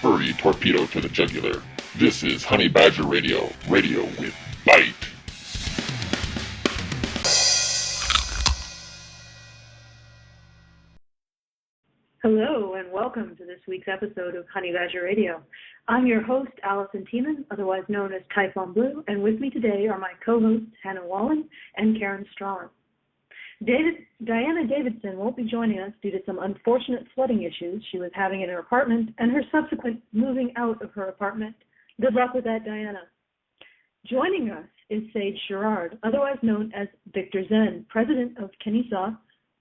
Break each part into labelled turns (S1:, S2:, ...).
S1: furry torpedo to the jugular. This is Honey Badger Radio, radio with bite.
S2: Hello and welcome to this week's episode of Honey Badger Radio. I'm your host, Allison Tiemann, otherwise known as Typhon Blue, and with me today are my co-hosts, Hannah Wallen and Karen Strawn. Diana Davidson won't be joining us due to some unfortunate flooding issues she was having in her apartment and her subsequent moving out of her apartment. Good luck with that, Diana. Joining us is Sage Gerard, otherwise known as Victor Zen, president of Kennesaw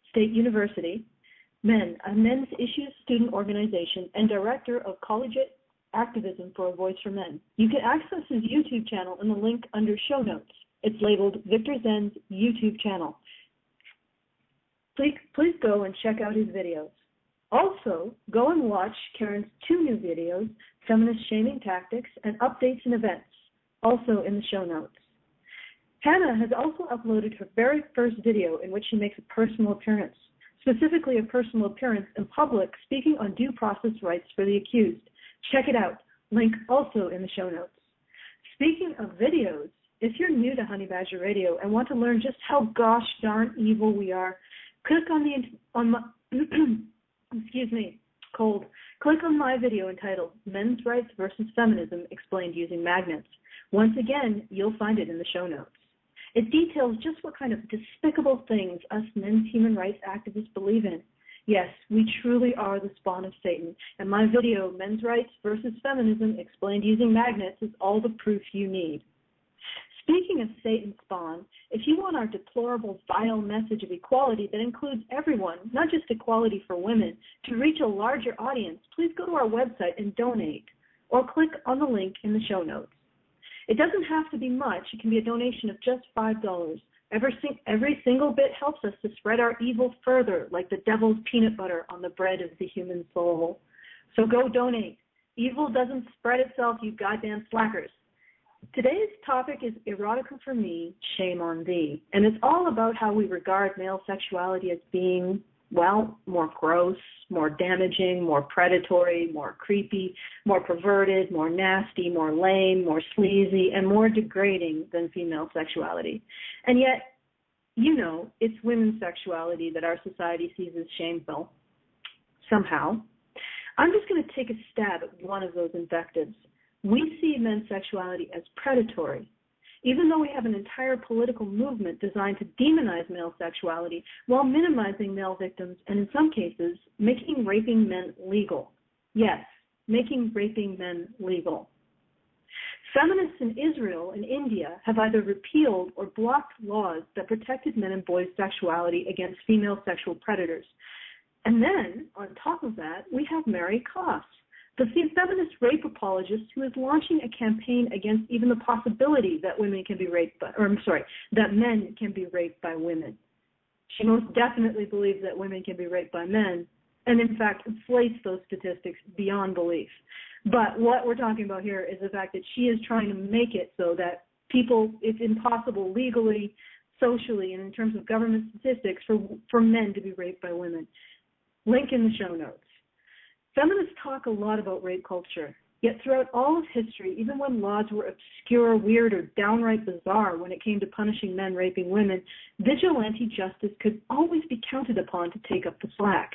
S2: State University, Men, a men's issues student organization, and director of collegiate activism for A Voice for Men. You can access his YouTube channel in the link under show notes. It's labeled Victor Zen's YouTube channel. Please go and check out his videos. Also, go and watch Karen's 2 new videos, Feminist Shaming Tactics and Updates and Events, also in the show notes. Hannah has also uploaded her very first video in which she makes a personal appearance, specifically a personal appearance in public speaking on due process rights for the accused. Check it out. Link also in the show notes. Speaking of videos, if you're new to Honey Badger Radio and want to learn just how gosh darn evil we are, click on my Click on my video entitled Men's Rights versus Feminism Explained Using Magnets. Once again, you'll find it in the show notes. It details just what kind of despicable things us men's human rights activists believe in. Yes, we truly are the spawn of Satan, and my video, Men's Rights versus Feminism Explained Using Magnets, is all the proof you need. Speaking of Satan's spawn, if you want our deplorable, vile message of equality that includes everyone, not just equality for women, to reach a larger audience, please go to our website and donate, or click on the link in the show notes. It doesn't have to be much. It can be a donation of just $5. Every single bit helps us to spread our evil further, like the devil's peanut butter on the bread of the human soul. So go donate. Evil doesn't spread itself, you goddamn slackers. Today's topic is Erotica for Me, Shame on Thee. And it's all about how we regard male sexuality as being, well, more gross, more damaging, more predatory, more creepy, more perverted, more nasty, more lame, more sleazy, and more degrading than female sexuality. And yet, you know, it's women's sexuality that our society sees as shameful, somehow. I'm just going to take a stab at one of those invectives. We see men's sexuality as predatory, even though we have an entire political movement designed to demonize male sexuality while minimizing male victims and, in some cases, making raping men legal. Yes, making raping men legal. Feminists in Israel and India have either repealed or blocked laws that protected men and boys' sexuality against female sexual predators. And then, on top of that, we have Mary Koss, the feminist rape apologist who is launching a campaign against even the possibility that that men can be raped by women. She most definitely believes that women can be raped by men, and in fact inflates those statistics beyond belief. But what we're talking about here is the fact that she is trying to make it so that it's impossible legally, socially, and in terms of government statistics for men to be raped by women. Link in the show notes. Feminists talk a lot about rape culture, yet throughout all of history, even when laws were obscure, weird, or downright bizarre when it came to punishing men raping women, vigilante justice could always be counted upon to take up the slack.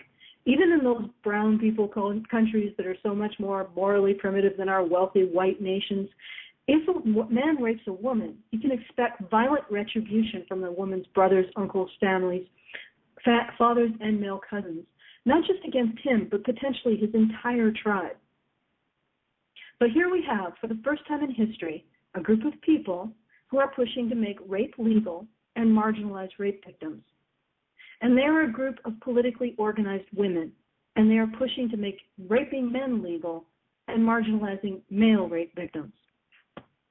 S2: Even in those brown people countries that are so much more morally primitive than our wealthy white nations, if a man rapes a woman, you can expect violent retribution from the woman's brothers, uncles, families, fathers, and male cousins. Not just against him, but potentially his entire tribe. But here we have, for the first time in history, a group of people who are pushing to make rape legal and marginalize rape victims. And they are a group of politically organized women, and they are pushing to make raping men legal and marginalizing male rape victims.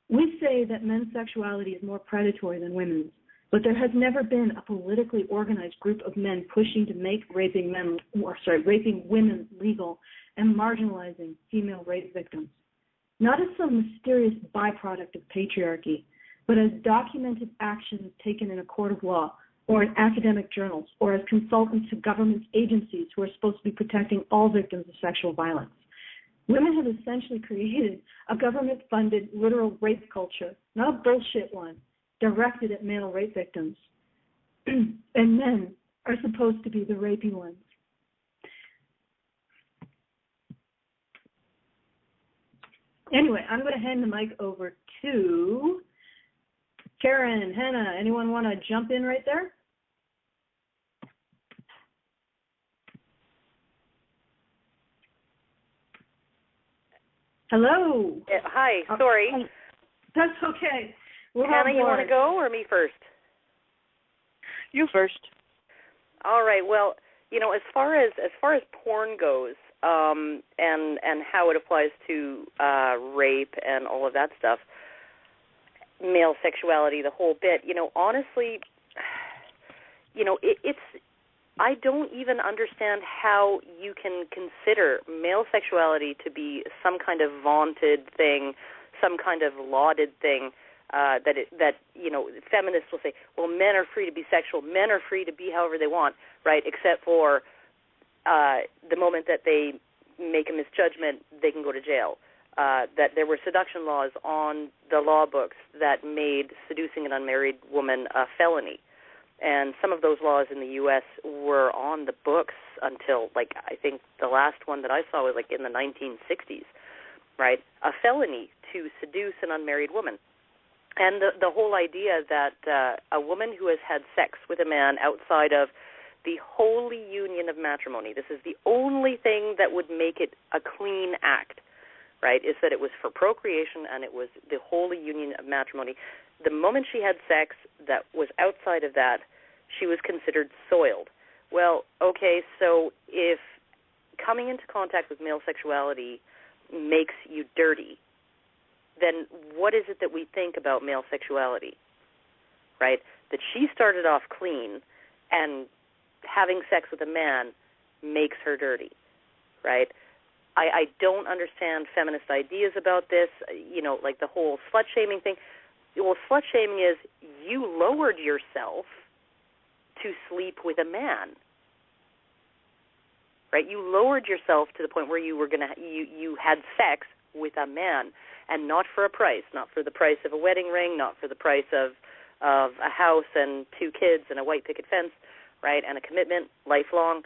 S2: We say that men's sexuality is more predatory than women's, but there has never been a politically organized group of men pushing to make raping women legal and marginalizing female rape victims. Not as some mysterious byproduct of patriarchy, but as documented actions taken in a court of law or in academic journals, or as consultants to government agencies who are supposed to be protecting all victims of sexual violence. Women have essentially created a government-funded literal rape culture, not a bullshit one, directed at male rape victims. And men are supposed to be the rapey ones. Anyway, I'm going to hand the mic over to Karen, Hannah. Anyone want to jump in right there? Hello.
S3: Hi, sorry.
S2: That's okay.
S3: Hannah, you want to go or me first?
S4: You first.
S3: All right. Well, as far as porn goes, and how it applies to rape and all of that stuff, male sexuality, the whole bit. Honestly, it's. I don't even understand how you can consider male sexuality to be some kind of vaunted thing, some kind of lauded thing. That feminists will say, well, men are free to be sexual, men are free to be however they want, right? Except for the moment that they make a misjudgment, they can go to jail. That there were seduction laws on the law books that made seducing an unmarried woman a felony. And some of those laws in the U.S. were on the books until, I think the last one that I saw was, in the 1960s, right? A felony to seduce an unmarried woman. And the whole idea that a woman who has had sex with a man outside of the holy union of matrimony, this is the only thing that would make it a clean act, right, is that it was for procreation and it was the holy union of matrimony. The moment she had sex that was outside of that, she was considered soiled. Well, okay, so if coming into contact with male sexuality makes you dirty, then what is it that we think about male sexuality, right? That she started off clean and having sex with a man makes her dirty, right? I don't understand feminist ideas about this, like the whole slut-shaming thing. Well, slut-shaming is you lowered yourself to sleep with a man, right? You lowered yourself to the point where you had sex with a man, and not for a price, not for the price of a wedding ring, not for the price of a house and 2 kids and a white picket fence, right, and a commitment lifelong,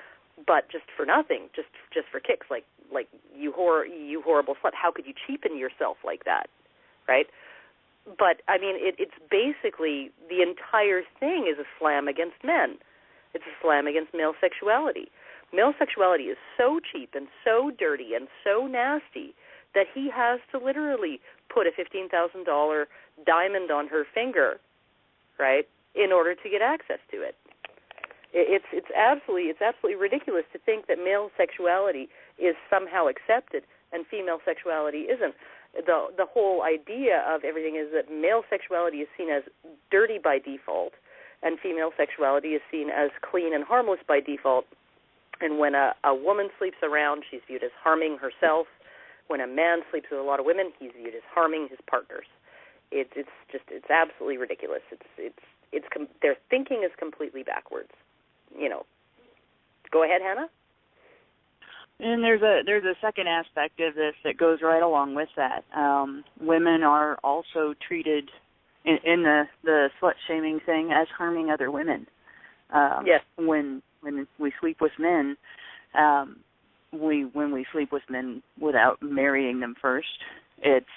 S3: but just for nothing, just for kicks, like you horrible slut. How could you cheapen yourself like that, right? But, I mean, it's basically the entire thing is a slam against men. It's a slam against male sexuality. Male sexuality is so cheap and so dirty and so nasty that he has to literally put a $15,000 diamond on her finger, right, in order to get access to it. It's absolutely ridiculous to think that male sexuality is somehow accepted and female sexuality isn't. The whole idea of everything is that male sexuality is seen as dirty by default, and female sexuality is seen as clean and harmless by default. And when a woman sleeps around, she's viewed as harming herself. When a man sleeps with a lot of women, he's viewed as harming his partners. It's absolutely ridiculous. Their thinking is completely backwards. Go ahead, Hannah.
S4: And there's a second aspect of this that goes right along with that. Women are also treated in the slut shaming thing as harming other women.
S3: Yes.
S4: When we sleep with men, when we sleep with men without marrying them first,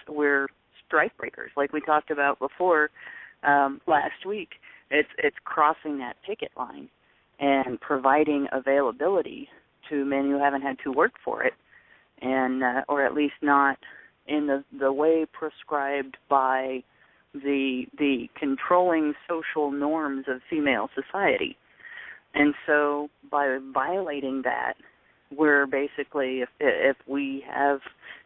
S4: we're strike breakers, like we talked about before last week. It's crossing that picket line and providing availability to men who haven't had to work for it, and or at least not in the way prescribed by the controlling social norms of female society. And so by violating that, we're basically, if we have,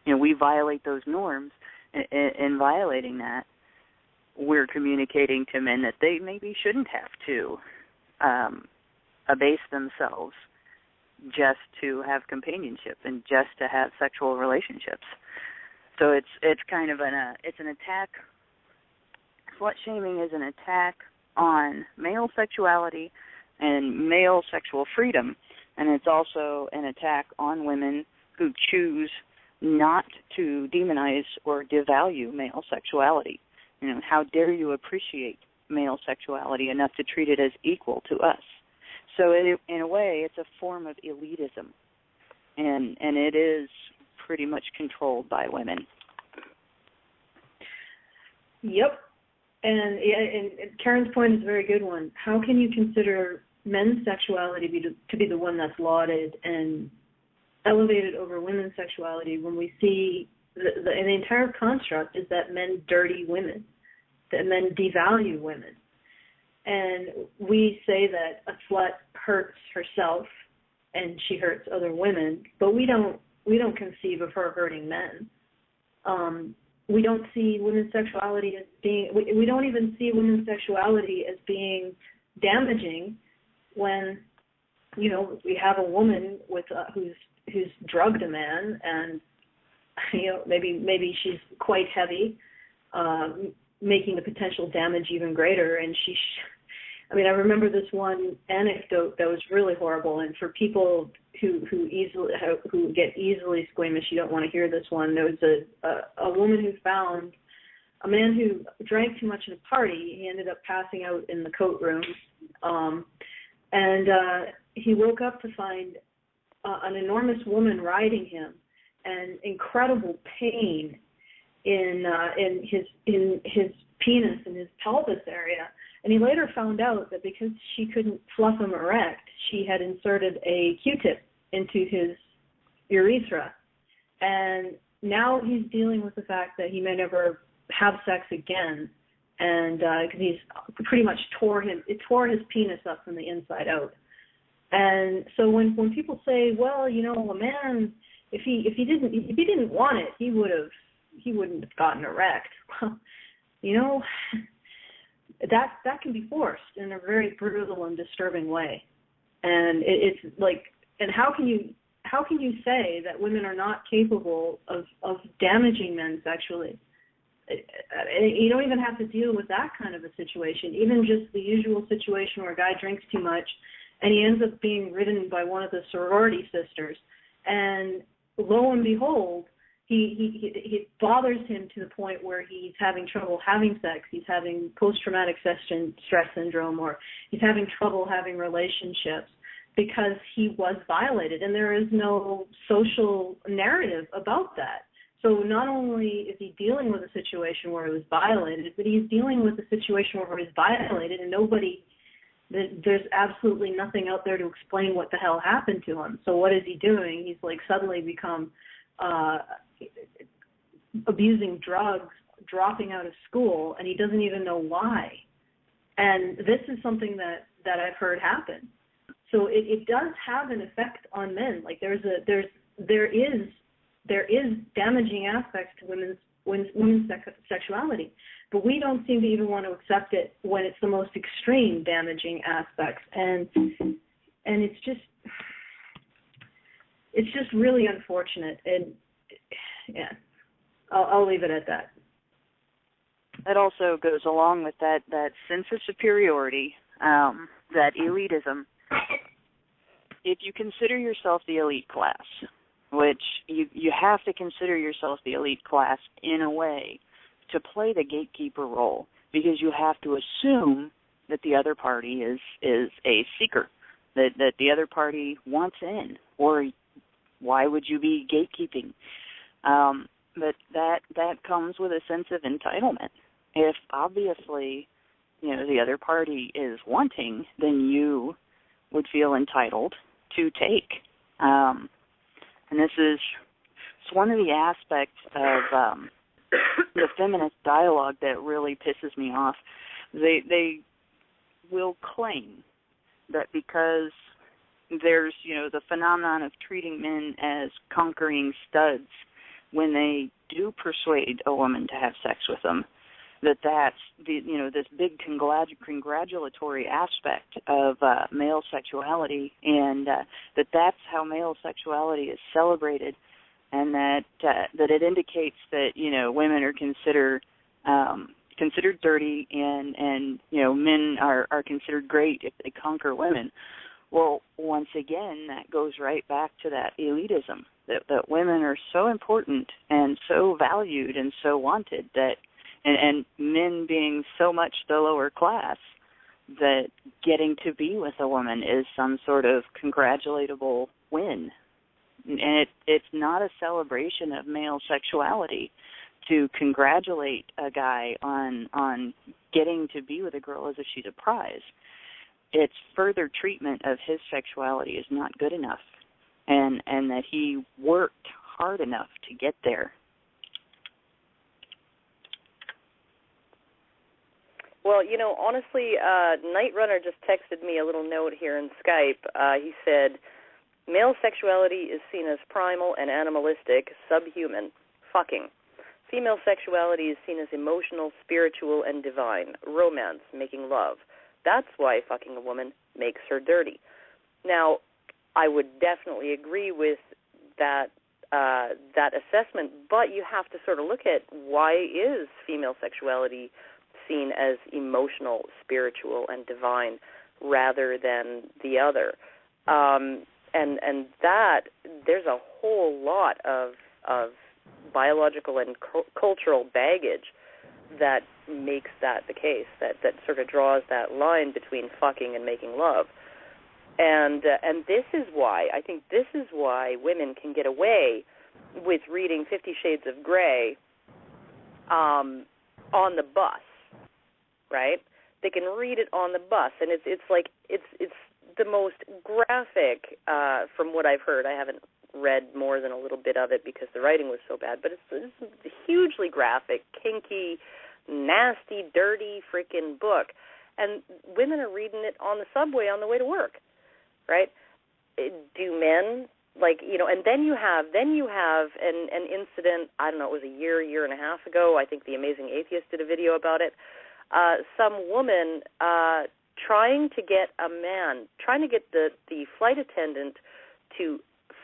S4: we violate those norms, in violating that, we're communicating to men that they maybe shouldn't have to abase themselves just to have companionship and just to have sexual relationships. So it's kind of it's an attack. Slut shaming is an attack on male sexuality and male sexual freedom, and it's also an attack on women who choose not to demonize or devalue male sexuality. How dare you appreciate male sexuality enough to treat it as equal to us? So in a way, it's a form of elitism, and it is pretty much controlled by women.
S2: Yep. And Karen's point is a very good one. How can you consider men's sexuality to be the one that's lauded and elevated over women's sexuality when we see the entire construct is that men dirty women, that men devalue women? And we say that a slut hurts herself and she hurts other women, but we don't conceive of her hurting men. We don't see women's sexuality as being, we don't even see women's sexuality as being damaging when, we have a woman with who's drugged a man, and maybe she's quite heavy, making the potential damage even greater. And I remember this one anecdote that was really horrible, and for people who get easily squeamish, you don't want to hear this one. There was a woman who found a man who drank too much at a party. He ended up passing out in the coat room, and he woke up to find an enormous woman riding him, and incredible pain in his penis and his pelvis area. And he later found out that because she couldn't fluff him erect, she had inserted a Q-tip into his urethra. And now he's dealing with the fact that he may never have sex again, and because he's pretty much tore his penis up from the inside out. And so when people say, well, a man, if he didn't want it, he wouldn't have gotten erect. Well, that can be forced in a very brutal and disturbing way. And it's like, and how can you say that women are not capable of damaging men sexually? You don't even have to deal with that kind of a situation. Even just the usual situation where a guy drinks too much and he ends up being ridden by one of the sorority sisters, and lo and behold, he bothers him to the point where he's having trouble having sex. He's having post-traumatic stress syndrome, or he's having trouble having relationships because he was violated, and there is no social narrative about that. So not only is he dealing with a situation where he was violated, but he's dealing with a situation where he was violated, and there's absolutely nothing out there to explain what the hell happened to him. So what is he doing? He's like suddenly become abusing drugs, dropping out of school, and he doesn't even know why. And this is something that I've heard happen. So it does have an effect on men. Like there is damaging aspects to women's sexuality, but we don't seem to even want to accept it when it's the most extreme damaging aspects. And it's just really unfortunate. And yeah, I'll leave it at that.
S4: That also goes along with that sense of superiority, that elitism. If you consider yourself the elite class, which you have to consider yourself the elite class in a way to play the gatekeeper role, because you have to assume that the other party is a seeker, that the other party wants in, or why would you be gatekeeping? But that comes with a sense of entitlement. If obviously, the other party is wanting, then you would feel entitled to take. And it's one of the aspects of the feminist dialogue that really pisses me off. They will claim that because there's, the phenomenon of treating men as conquering studs when they do persuade a woman to have sex with them, that's this big congratulatory aspect of male sexuality, and that's how male sexuality is celebrated, and that it indicates that women are considered dirty, and men are considered great if they conquer women. Well, once again, that goes right back to that elitism, that women are so important and so valued and so wanted that, and men being so much the lower class, that getting to be with a woman is some sort of congratulatable win. And it's not a celebration of male sexuality to congratulate a guy on getting to be with a girl as if she's a prize. It's further treatment of his sexuality is not good enough, and that he worked hard enough to get there.
S3: Well, honestly, Night Runner just texted me a little note here in Skype. He said, male sexuality is seen as primal and animalistic, subhuman, fucking. Female sexuality is seen as emotional, spiritual, and divine, romance, making love. That's why fucking a woman makes her dirty. Now, I would definitely agree with that assessment, but you have to sort of look at why is female sexuality seen as emotional, spiritual, and divine rather than the other. And that there's a whole lot of biological and cultural baggage that makes that the case, that sort of draws that line between fucking and making love. And this is why, I think this is why women can get away with reading 50 Shades of Grey on the bus, right? They can read it on the bus, and it's like it's the most graphic, from what I've heard. I haven't read more than a little bit of it because the writing was so bad, but it's hugely graphic, kinky, nasty, dirty freaking book. And women are reading it on the subway on the way to work, right? Do men, and then you have an incident, I don't know, it was a year and a half ago. I think The Amazing Atheist did a video about it. Some woman trying to get the flight attendant to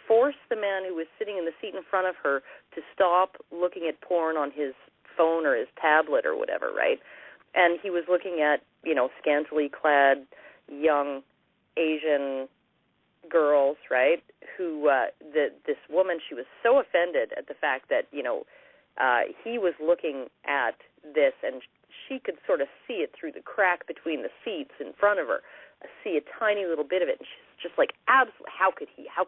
S3: force the man who was sitting in the seat in front of her to stop looking at porn on his phone or his tablet or whatever, right? And he was looking at, scantily clad young Asian girls, right, who this woman, she was so offended at the fact that, he was looking at this and she could sort of see it through the crack between the seats in front of her, see a tiny little bit of it, and she's just like, absolutely, how could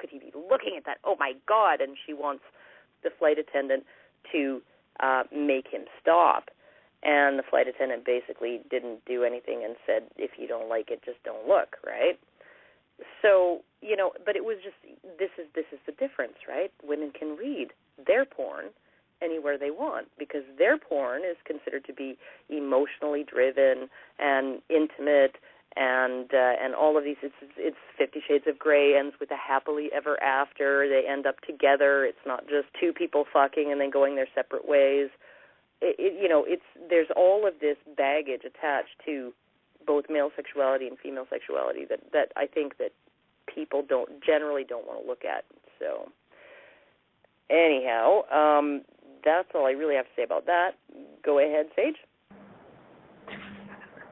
S3: he be looking at that? Oh my God! And she wants the flight attendant to make him stop, and the flight attendant basically didn't do anything and said, if you don't like it, just don't look, right? So, but it was just, this is the difference, right? Women can read their porn anywhere they want because their porn is considered to be emotionally driven and intimate and all of these. It's 50 Shades of Grey ends with a happily ever after. They end up together. It's not just two people fucking and then going their separate ways. There's all of this baggage attached to both male sexuality and female sexuality that I think that people generally don't want to look at. So anyhow, that's all I really have to say about that. Go ahead, Sage.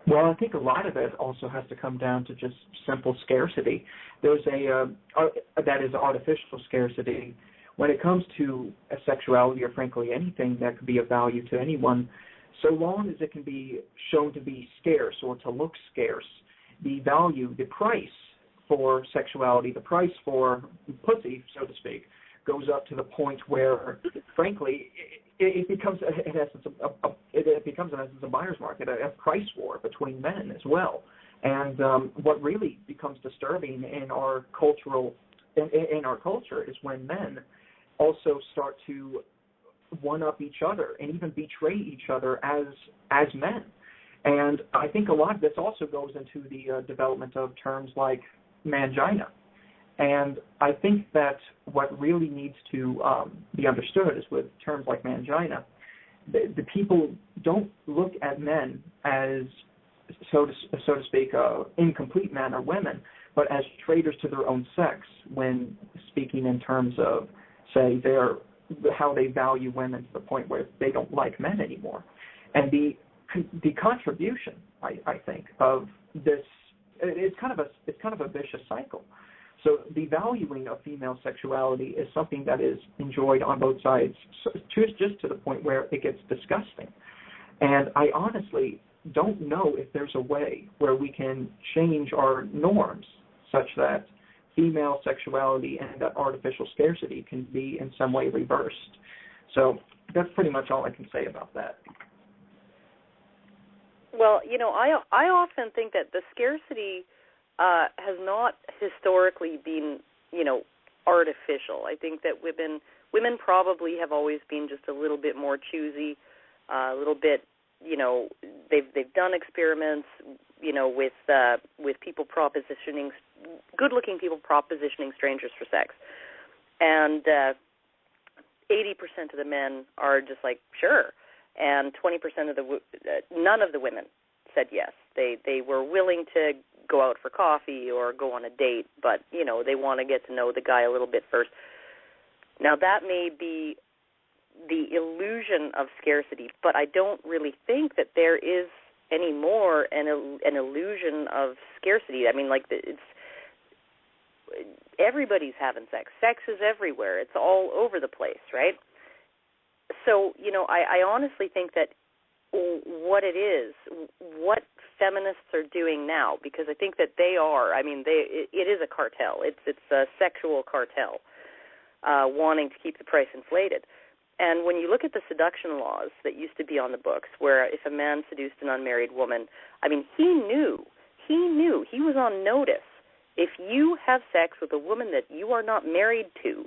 S5: Well, I think a lot of it also has to come down to just simple scarcity. There's that is artificial scarcity. When it comes to a sexuality or frankly anything that could be of value to anyone, so long as it can be shown to be scarce or to look scarce, the value, the price for sexuality, the price for pussy, so to speak, goes up to the point where, frankly, it becomes in essence a buyer's market, a price war between men as well. And what really becomes disturbing in our culture is when men also start to one-up each other and even betray each other as men. And I think a lot of this also goes into the development of terms like mangina. And I think that what really needs to be understood is with terms like mangina, the people don't look at men as, so to speak, incomplete men or women, but as traitors to their own sex when speaking in terms of, say, how they value women to the point where they don't like men anymore. And the contribution, I think, of this, it's kind of a vicious cycle. So the valuing of female sexuality is something that is enjoyed on both sides, just to the point where it gets disgusting. And I honestly don't know if there's a way where we can change our norms such that female sexuality and that artificial scarcity can be in some way reversed. So that's pretty much all I can say about that.
S3: Well, I often think that the scarcity has not historically been, artificial. I think that women probably have always been just a little bit more choosy, a little bit, they've done experiments, with people propositioning, good-looking people propositioning strangers for sex, and 80% of the men are just like, sure, and 20% of none of the women said yes. They were willing to go out for coffee or go on a date, but, they want to get to know the guy a little bit first. Now, that may be the illusion of scarcity, but I don't really think that there is anymore an illusion of scarcity. I mean, everybody's having sex. Sex is everywhere. It's all over the place, right? So, I honestly think that what it is, what feminists are doing now, because I think that it is a cartel. It's a sexual cartel wanting to keep the price inflated. And when you look at the seduction laws that used to be on the books, where if a man seduced an unmarried woman, he knew, he was on notice. If you have sex with a woman that you are not married to,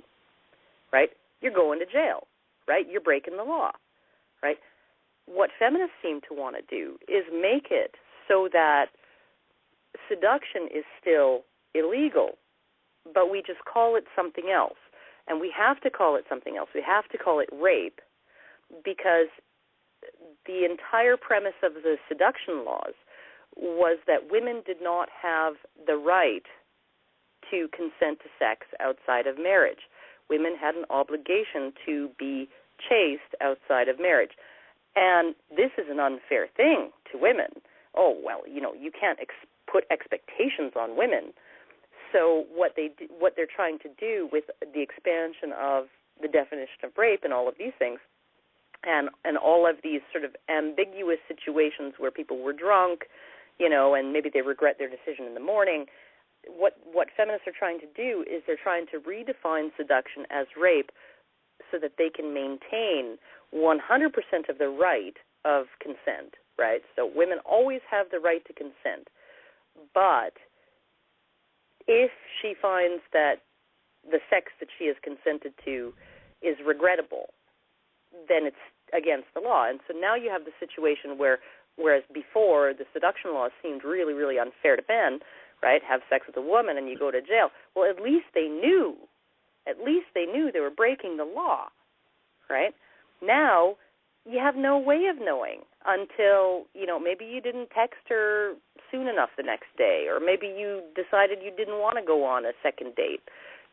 S3: right, you're going to jail, right? You're breaking the law, right? What feminists seem to want to do is make it so that seduction is still illegal, but we just call it something else. And we have to call it something else. We have to call it rape, because the entire premise of the seduction laws was that women did not have the right to consent to sex outside of marriage. Women had an obligation to be chaste outside of marriage. And this is an unfair thing to women. Oh, well, you can't put expectations on women. So what they're trying to do with the expansion of the definition of rape and all of these things, and all of these sort of ambiguous situations where people were drunk, and maybe they regret their decision in the morning, what feminists are trying to do is they're trying to redefine seduction as rape so that they can maintain 100% of the right of consent, right? So women always have the right to consent, but if she finds that the sex that she has consented to is regrettable, then it's against the law. And so now you have the situation whereas before the seduction laws seemed really, really unfair to men, right? Have sex with a woman and you go to jail. Well, at least they knew they were breaking the law, right? Now you have no way of knowing until, maybe you didn't text her soon enough the next day, or maybe you decided you didn't want to go on a second date,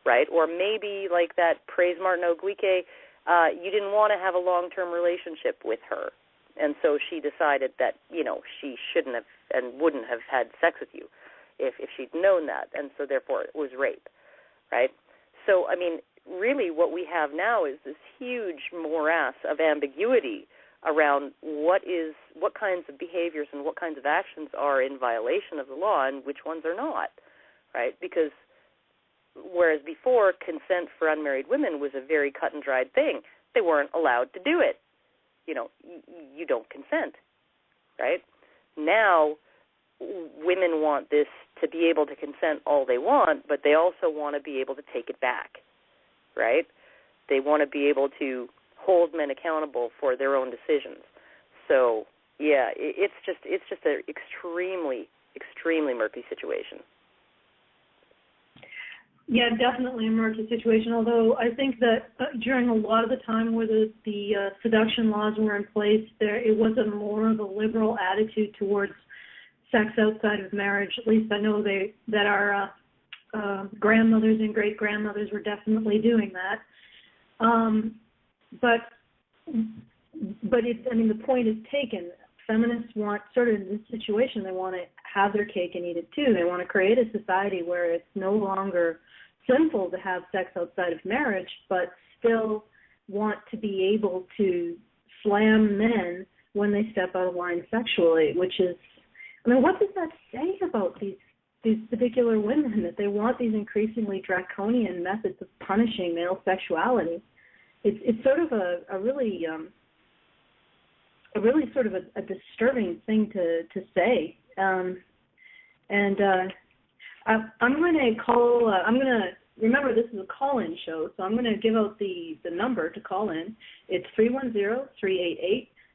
S3: right? Or maybe, like that Praise Martin Oguike, you didn't want to have a long-term relationship with her, and so she decided that, she shouldn't have and wouldn't have had sex with you if she'd known that, and so therefore it was rape, right? So, really what we have now is this huge morass of ambiguity around what kinds of behaviors and what kinds of actions are in violation of the law and which ones are not, right? Because whereas before consent for unmarried women was a very cut and dried thing, they weren't allowed to do it. You don't consent, right? Now women want this to be able to consent all they want, but they also want to be able to take it back, right? They want to be able to hold men accountable for their own decisions. So, yeah, it's just an extremely, extremely murky situation.
S2: Yeah, definitely a murky situation, although I think that during a lot of the time where the seduction laws were in place, it was a more of a liberal attitude towards sex outside of marriage. At least I know that our grandmothers and great-grandmothers were definitely doing that. But the point is taken. feminists want, sort of in this situation, they want to have their cake and eat it too. They want to create a society where it's no longer sinful to have sex outside of marriage, but still want to be able to slam men when they step out of line sexually, which is, I mean, what does that say about these particular women, that they want these increasingly draconian methods of punishing male sexuality? It's sort of a really sort of a disturbing thing to say. I'm going to call. Remember, this is a call-in show, so I'm going to give out the number to call in. It's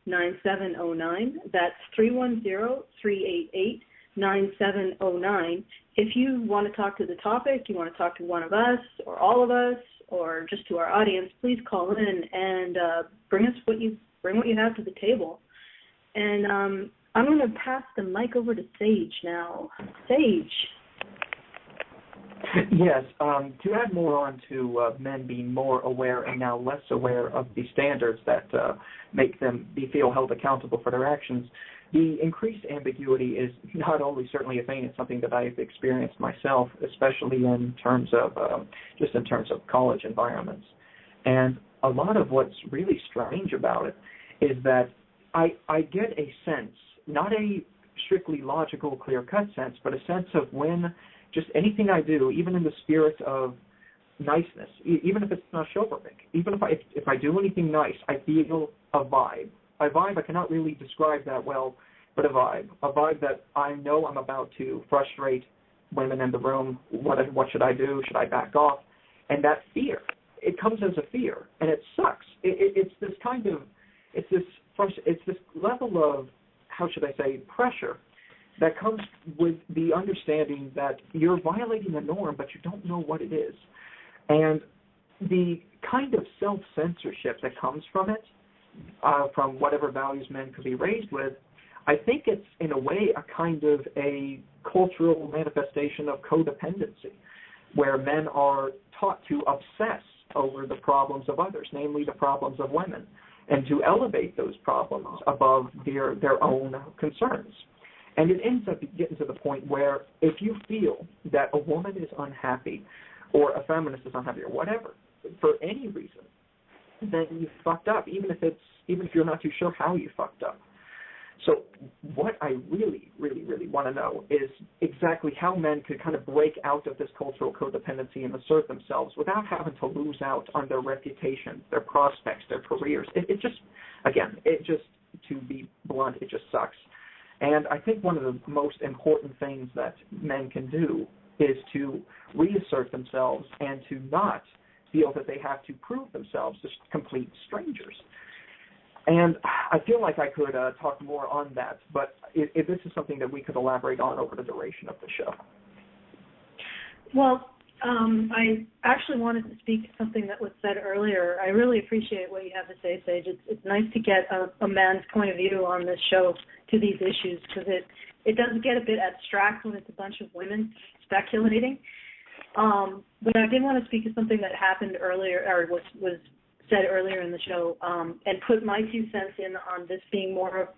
S2: 310-388-9709. That's 310-388-9709. If you want to talk to the topic, you want to talk to one of us or all of us or just to our audience, please call in and bring what you have to the table. And I'm going to pass the mic over to Sage now. Sage.
S5: Yes, to add more on to men being more aware and now less aware of the standards that make them feel held accountable for their actions, the increased ambiguity is not only certainly a thing, it's something that I've experienced myself, especially in terms of college environments. And a lot of what's really strange about it is that I get a sense, not a strictly logical, clear-cut sense, but a sense of when just anything I do, even in the spirit of niceness, even if it's not chivalric, even if I do anything nice, I feel a vibe. A vibe, I cannot really describe that well, but a vibe that I know I'm about to frustrate women in the room. What should I do? Should I back off? And that fear, it comes as a fear, and it sucks. It's this level of, how should I say, pressure that comes with the understanding that you're violating the norm, but you don't know what it is. And the kind of self-censorship that comes from it, from whatever values men could be raised with, I think it's, in a way, a kind of a cultural manifestation of codependency, where men are taught to obsess over the problems of others, namely the problems of women, and to elevate those problems above their own concerns. And it ends up getting to the point where if you feel that a woman is unhappy or a feminist is unhappy or whatever, for any reason, then you fucked up, even if you're not too sure how you fucked up. So what I really, really, really want to know is exactly how men could kind of break out of this cultural codependency and assert themselves without having to lose out on their reputation, their prospects, their careers. It just, to be blunt, it just sucks. And I think one of the most important things that men can do is to reassert themselves and to not feel that they have to prove themselves to complete strangers. And I feel like I could talk more on that, but if this is something that we could elaborate on over the duration of the show.
S2: Well, I actually wanted to speak to something that was said earlier. I really appreciate what you have to say, Sage. It's nice to get a man's point of view on this show to these issues, because it does get a bit abstract when it's a bunch of women speculating. But I did want to speak to something that happened earlier, or was said earlier in the show, and put my 2 cents in on this being more of,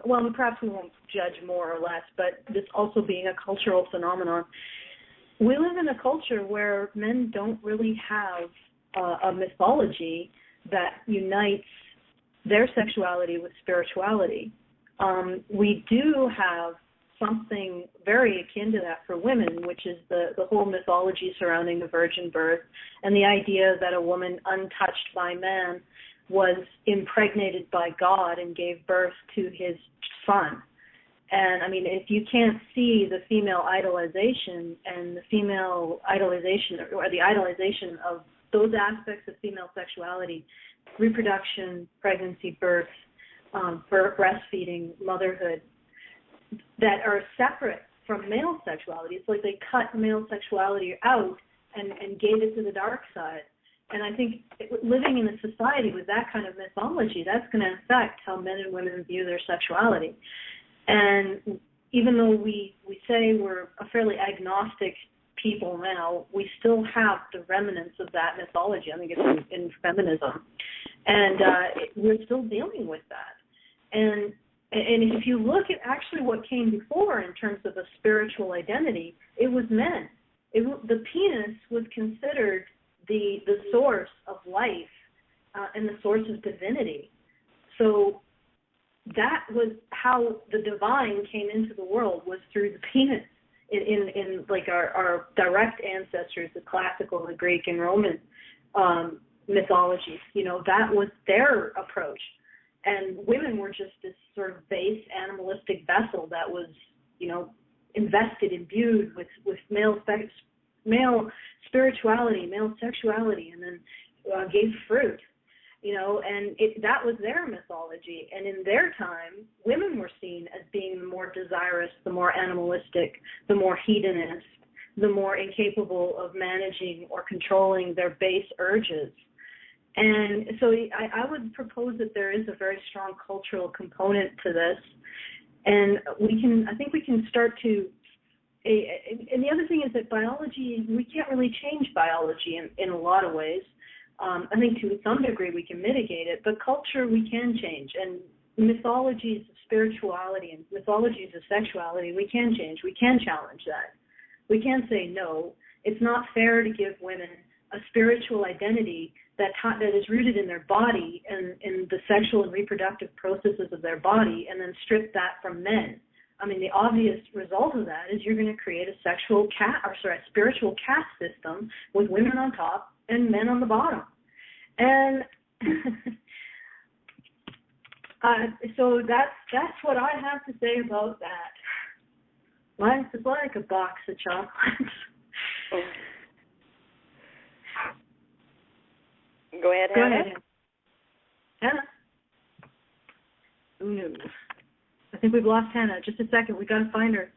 S2: well, perhaps we won't judge more or less, but this also being a cultural phenomenon. We live in a culture where men don't really have a mythology that unites their sexuality with spirituality. We do have something very akin to that for women, which is the whole mythology surrounding the virgin birth and the idea that a woman untouched by man was impregnated by God and gave birth to his son. And, I mean, if you can't see the female idolization and the female idolization or the idolization of those aspects of female sexuality, reproduction, pregnancy, birth, breastfeeding, motherhood, that are separate from male sexuality. It's like they cut male sexuality out and gave it to the dark side. And I think living in a society with that kind of mythology, that's going to affect how men and women view their sexuality. And even though we say we're a fairly agnostic people now, we still have the remnants of that mythology. I think it's in feminism. And we're still dealing with that. And And if you look at actually what came before in terms of a spiritual identity, it was men. The penis was considered the source of life and the source of divinity. So that was how the divine came into the world, was through the penis. In like our direct ancestors, the classical, the Greek and Roman mythologies, that was their approach. And women were just this sort of base animalistic vessel that was, invested, imbued with male spirituality, male sexuality, and then gave fruit, and that was their mythology. And in their time, women were seen as being the more desirous, the more animalistic, the more hedonist, the more incapable of managing or controlling their base urges. And so I would propose that there is a very strong cultural component to this. And I think we can start to, and the other thing is that biology, we can't really change biology in a lot of ways. I think to some degree we can mitigate it, but culture we can change. And mythologies of spirituality and mythologies of sexuality, we can change. We can challenge that. We can say, no, it's not fair to give women a spiritual identity that is rooted in their body and in the sexual and reproductive processes of their body, and then strip that from men. I mean, the obvious result of that is you're going to create a spiritual caste system with women on top and men on the bottom. And so that's what I have to say about that. Life is like a box of chocolates.
S3: Go ahead, Hannah.
S2: Hannah? No. I think we've lost Hannah. Just a second. We got to find her.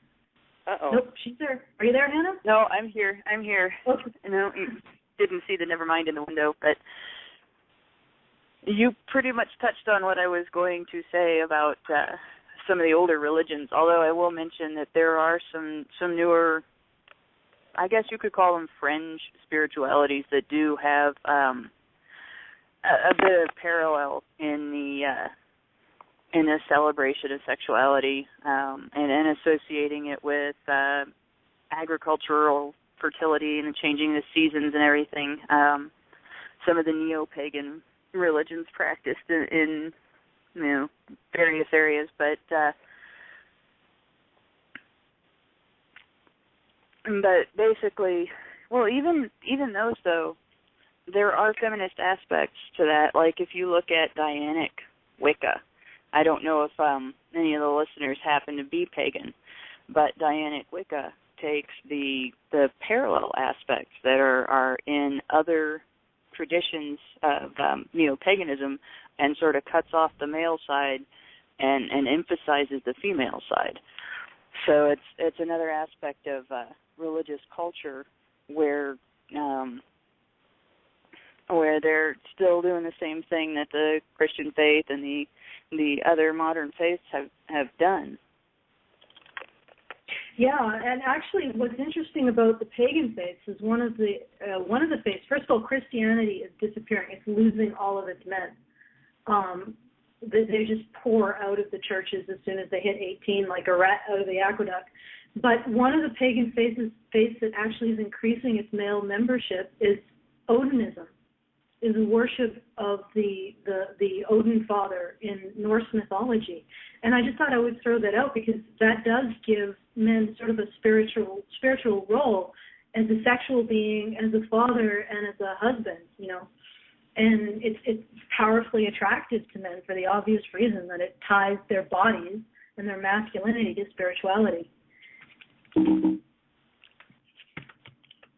S3: Uh-oh.
S2: Nope, she's there. Are you there, Hannah?
S4: No, I'm here.
S2: Okay.
S4: No, you didn't see the nevermind in the window, but you pretty much touched on what I was going to say about some of the older religions, although I will mention that there are some newer, I guess you could call them fringe spiritualities that do have a bit of parallel in the celebration of sexuality and associating it with agricultural fertility and changing the seasons and everything. Some of the neo-pagan religions practiced in various areas, but basically, well, even those though, there are feminist aspects to that. Like if you look at Dianic Wicca, I don't know if any of the listeners happen to be pagan, but Dianic Wicca takes the parallel aspects that are in other traditions of neo-paganism and sort of cuts off the male side and emphasizes the female side. So it's another aspect of religious culture where they're still doing the same thing that the Christian faith and the other modern faiths have done.
S2: Yeah, and actually, what's interesting about the pagan faiths is one of the faiths. First of all, Christianity is disappearing; it's losing all of its men. They just pour out of the churches as soon as they hit 18, like a rat out of the aqueduct. But one of the pagan faiths that actually is increasing its male membership is Odinism, is the worship of the Odin father in Norse mythology. And I just thought I would throw that out because that does give men sort of a spiritual role as a sexual being, as a father, and as a husband, And it's powerfully attractive to men for the obvious reason that it ties their bodies and their masculinity to spirituality.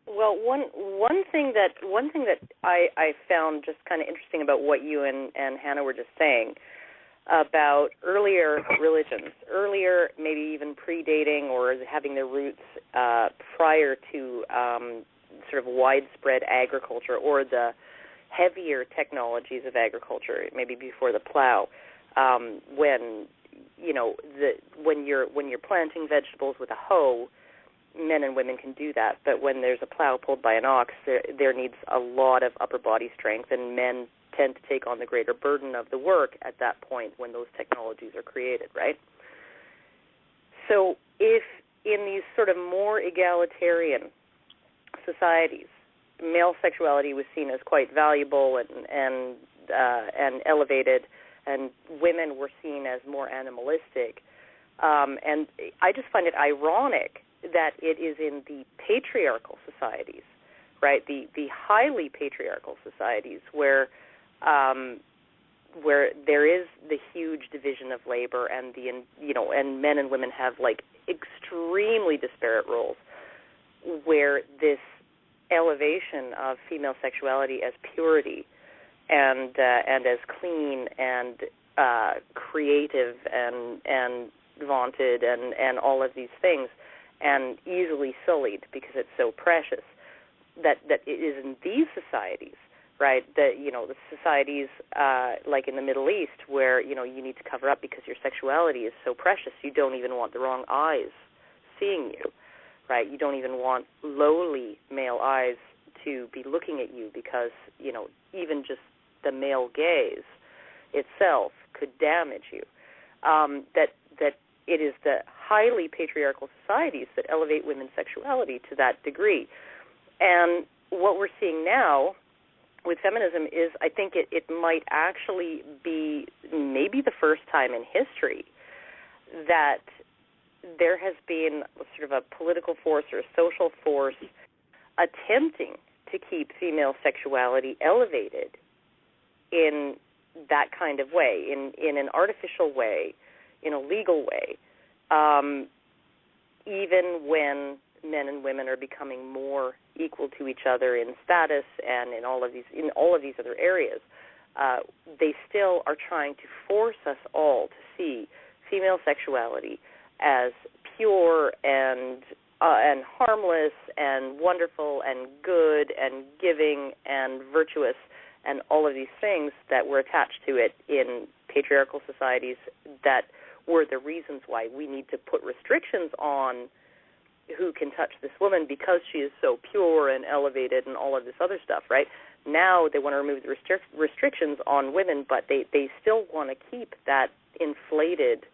S3: Well, one thing that I found just kind of interesting about what you and Hannah were just saying about earlier religions, maybe even predating or having their roots prior to sort of widespread agriculture or the heavier technologies of agriculture, maybe before the plow, when you're planting vegetables with a hoe, men and women can do that, but when there's a plow pulled by an ox, there needs a lot of upper body strength, and men tend to take on the greater burden of the work at that point when those technologies are created, right? So if in these sort of more egalitarian societies, male sexuality was seen as quite valuable and elevated, and women were seen as more animalistic, and I just find it ironic that it is in the patriarchal societies, right, the highly patriarchal societies where there is the huge division of labor and and men and women have like extremely disparate roles, where this elevation of female sexuality as purity and as clean and creative and vaunted and all of these things, and easily sullied because it's so precious, that it is in these societies, right, that, the societies like in the Middle East where, you need to cover up because your sexuality is so precious, you don't even want the wrong eyes seeing you, right? You don't even want lowly male eyes to be looking at you because, even just the male gaze itself could damage you. That it is the highly patriarchal societies that elevate women's sexuality to that degree. And what we're seeing now with feminism is, I think it might actually be maybe the first time in history that there has been sort of a political force or a social force attempting to keep female sexuality elevated in that kind of way, in an artificial way, in a legal way, even when men and women are becoming more equal to each other in status and in all of these other areas. They still are trying to force us all to see female sexuality as pure and harmless and wonderful and good and giving and virtuous and all of these things that were attached to it in patriarchal societies that were the reasons why we need to put restrictions on who can touch this woman because she is so pure and elevated and all of this other stuff, right? Now they want to remove the restrictions on women, but they still want to keep that inflated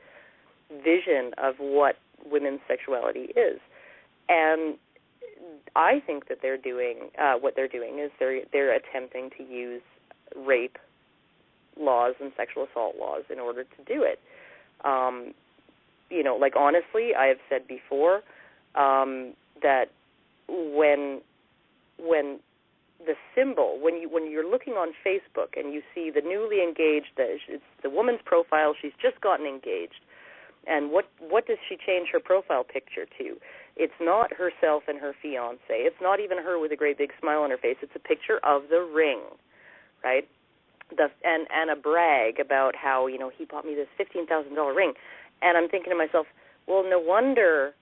S3: vision of what women's sexuality is. And I think that they're doing what they're doing is they're attempting to use rape laws and sexual assault laws in order to do it. Like honestly, I have said before that when the symbol, when you're looking on Facebook and you see the newly engaged, it's the woman's profile, she's just gotten engaged, and what does she change her profile picture to? It's not herself and her fiancé. It's not even her with a great big smile on her face. It's a picture of the ring, right? And a brag about how, he bought me this $15,000 ring. And I'm thinking to myself, well, no wonder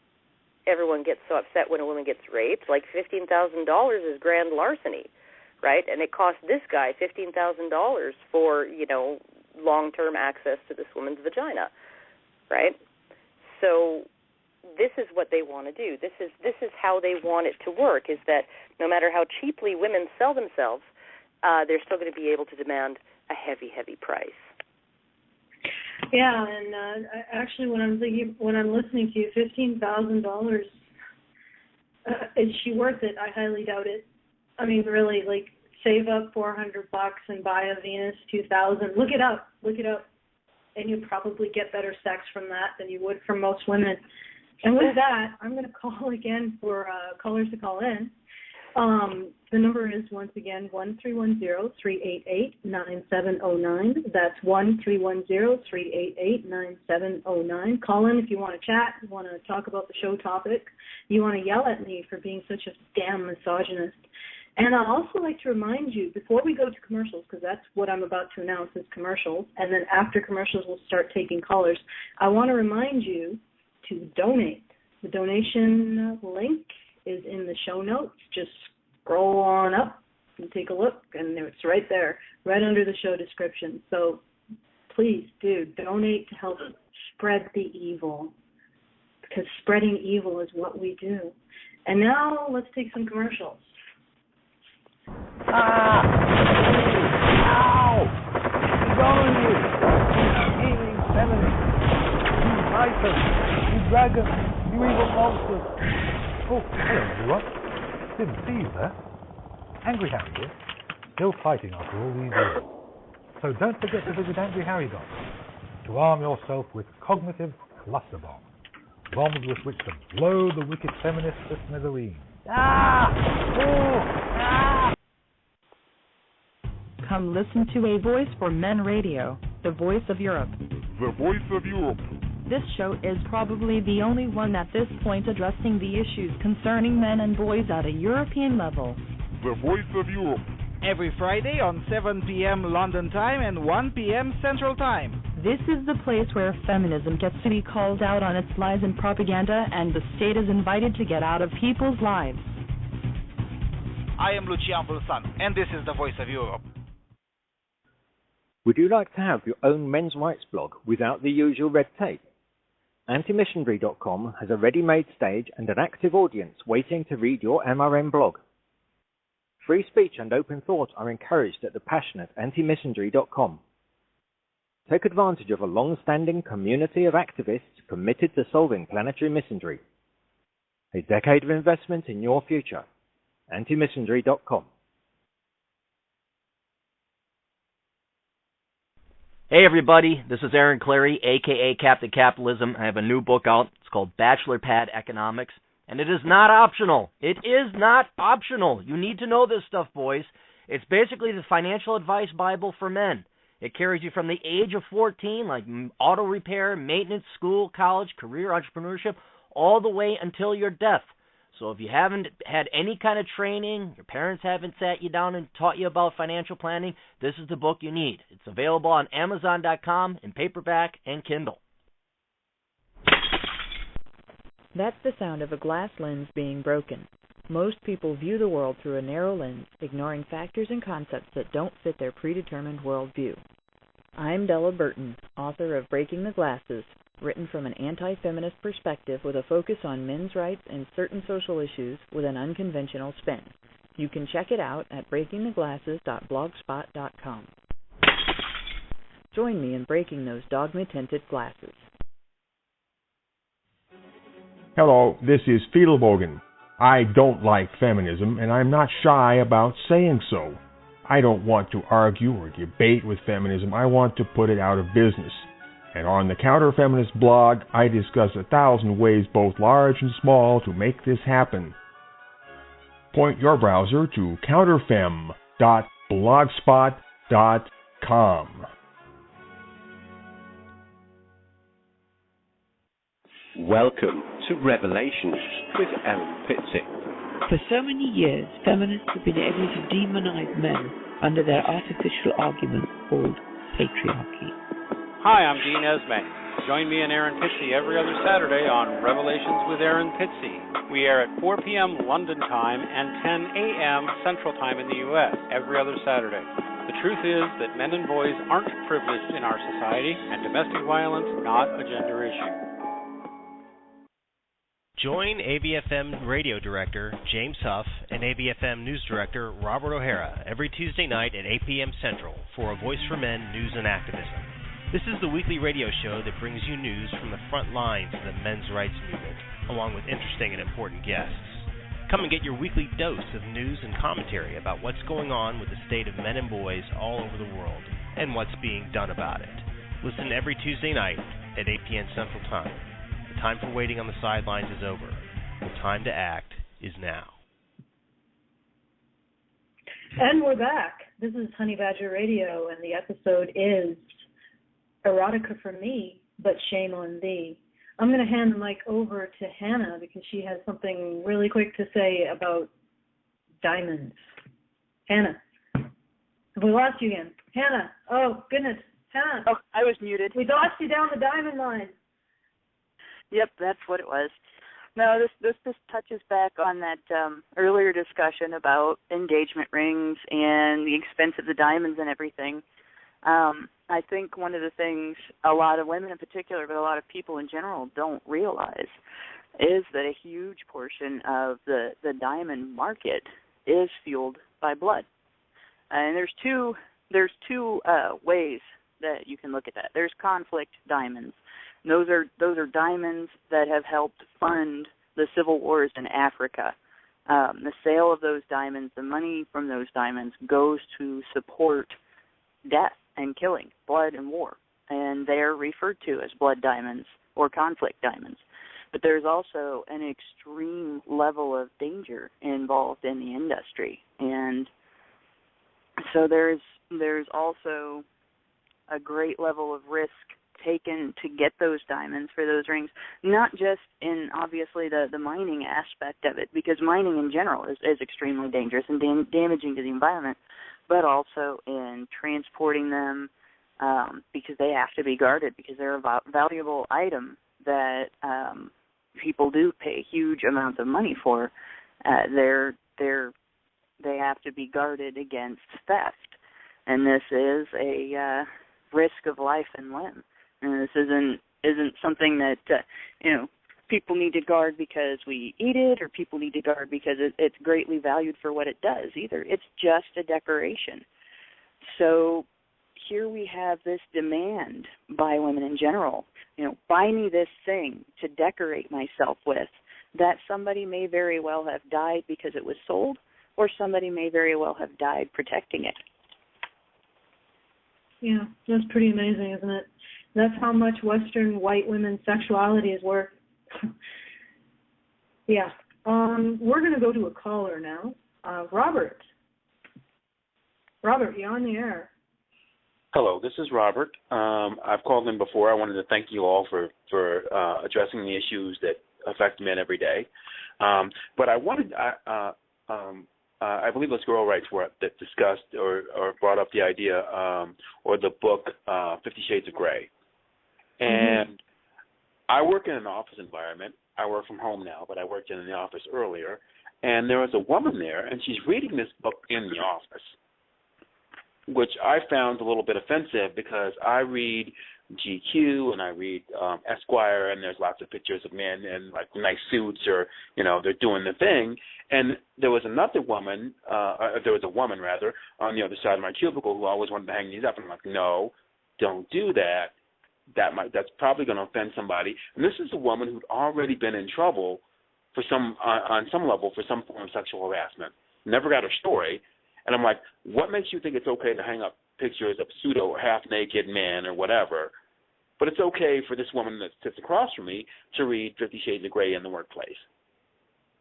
S3: everyone gets so upset when a woman gets raped. Like $15,000 is grand larceny, right? And it cost this guy $15,000 for, long-term access to this woman's vagina, right? So this is what they want to do. This is how they want it to work, is that no matter how cheaply women sell themselves, they're still going to be able to demand a heavy, heavy price.
S2: Yeah, and actually, when I'm listening to you, $15,000, is she worth it? I highly doubt it. I mean, really, like, save up $400 and buy a Venus 2000. Look it up, and you'll probably get better sex from that than you would from most women. And with that, I'm going to call again for callers to call in. The number is, once again, 1-310-388-9709. That's 1-310-388-9709. Call in if you want to chat, you want to talk about the show topic, you want to yell at me for being such a damn misogynist. And I'd also like to remind you, before we go to commercials, because that's what I'm about to announce is commercials, and then after commercials we'll start taking callers, I want to remind you to donate. The donation link is in the show notes. Just scroll on up and take a look, and it's right there, right under the show description. So please do donate to help spread the evil, because spreading evil is what we do. And now let's take some commercials.
S6: Ow! on you, healing feminists, you vipers, you dragons, you evil monsters. Oh, hello everyone. Didn't see you there. Angry Harry here. Still fighting after all these years. So don't forget to visit angryharry.com to arm yourself with cognitive cluster bombs. Bombs with which to blow the wicked feminists to smithereens.
S7: Come listen to A Voice for Men Radio, the voice of Europe.
S1: The voice of Europe.
S7: This show is probably the only one at this point addressing the issues concerning men and boys at a European level.
S1: The voice of Europe.
S8: Every Friday on 7 p.m. London time and 1 p.m. Central Time.
S7: This is the place where feminism gets to be called out on its lies and propaganda, and the state is invited to get out of people's lives.
S8: I am Lucian Bulsan, and this is the voice of Europe.
S9: Would you like to have your own men's rights blog without the usual red tape? Antimissionary.com has a ready-made stage and an active audience waiting to read your MRM blog. Free speech and open thought are encouraged at the passionate antimissionary.com. Take advantage of a long-standing community of activists committed to solving planetary misandry. A decade of investment in your future. Antimissionary.com.
S10: Hey everybody, this is Aaron Clary, aka Captain Capitalism. I have a new book out. It's called Bachelor Pad Economics, and it is not optional. It is not optional. You need to know this stuff, boys. It's basically the financial advice Bible for men. It carries you from the age of 14, like auto repair, maintenance, school, college, career, entrepreneurship, all the way until your death. So if you haven't had any kind of training, your parents haven't sat you down and taught you about financial planning, this is the book you need. It's available on Amazon.com in paperback and Kindle.
S7: That's the sound of a glass lens being broken. Most people view the world through a narrow lens, ignoring factors and concepts that don't fit their predetermined worldview. I'm Della Burton, author of Breaking the Glasses, written from an anti-feminist perspective with a focus on men's rights and certain social issues with an unconventional spin. You can check it out at breakingtheglasses.blogspot.com. Join me in breaking those dogma-tinted glasses.
S11: Hello, this is Fiedelbogen. I don't like feminism, and I'm not shy about saying so. I don't want to argue or debate with feminism. I want to put it out of business. And on the Counter-Feminist blog, I discuss 1,000 ways, both large and small, to make this happen. Point your browser to counterfem.blogspot.com.
S12: Welcome to Revelations with Ellen Pitsey.
S13: For so many years, feminists have been able to demonize men under their artificial argument called patriarchy.
S14: Hi, I'm Dean Esme. Join me and Aaron Pitsey every other Saturday on Revelations with Aaron Pitsey. We air at 4 p.m. London time and 10 a.m. Central time in the U.S. every other Saturday. The truth is that men and boys aren't privileged in our society, and domestic violence not a gender issue.
S15: Join ABFM radio director James Huff and ABFM news director Robert O'Hara every Tuesday night at 8 p.m. Central for A Voice for Men News and Activism. This is the weekly radio show that brings you news from the front lines of the men's rights movement, along with interesting and important guests. Come and get your weekly dose of news and commentary about what's going on with the state of men and boys all over the world, and what's being done about it. Listen every Tuesday night at 8 p.m. Central Time. The time for waiting on the sidelines is over. The time to act is now.
S2: And we're back. This is Honey Badger Radio, and the episode is Erotica for Me, but Shame on Thee. I'm going to hand the mic over to Hannah because she has something really quick to say about diamonds. Hannah. Have we lost you again? Hannah. Oh, goodness. Hannah.
S4: Oh, I was muted.
S2: We lost you down the diamond line.
S4: Yep, that's what it was. No, this touches back on that earlier discussion about engagement rings and the expense of the diamonds and everything. I think one of the things a lot of women in particular, but a lot of people in general don't realize is that a huge portion of the diamond market is fueled by blood. And there's two ways that you can look at that. There's conflict diamonds. Those are diamonds that have helped fund the civil wars in Africa. The sale of those diamonds, the money from those diamonds goes to support death and killing, blood and war, and they're referred to as blood diamonds or conflict diamonds. But there's also an extreme level of danger involved in the industry, and so there's also a great level of risk taken to get those diamonds for those rings, not just in obviously the mining aspect of it, because mining in general is extremely dangerous and damaging to the environment, but also in transporting them because they have to be guarded, because they're a valuable item that people do pay huge amounts of money for. They have to be guarded against theft, and this is a risk of life and limb. And this isn't something that people need to guard because we eat it, or people need to guard because it's greatly valued for what it does either. It's just a decoration. So here we have this demand by women in general, buy me this thing to decorate myself with, that somebody may very well have died because it was sold, or somebody may very well have died protecting it.
S2: Yeah, that's pretty amazing, isn't it? That's how much Western white women's sexuality is worth. Yeah. We're going to go to a caller now. Robert. Robert, you're on the air.
S16: Hello, this is Robert. I've called in before. I wanted to thank you all for addressing the issues that affect men every day. But I wanted, I believe it was Girl Rights that discussed or brought up the idea or the book 50 Shades of Grey. And I work in an office environment. I work from home now, but I worked in the office earlier. And there was a woman there, and she's reading this book in the office, which I found a little bit offensive because I read GQ and I read Esquire, and there's lots of pictures of men in like nice suits, or they're doing the thing. And there was another woman, there was a woman rather, on the other side of my cubicle who always wanted to hang these up. And I'm like, no, don't do that. That's probably going to offend somebody. And this is a woman who'd already been in trouble for on some level for some form of sexual harassment. Never got her story. And I'm like, what makes you think it's okay to hang up pictures of pseudo or half-naked men or whatever, but it's okay for this woman that sits across from me to read 50 Shades of Grey in the workplace?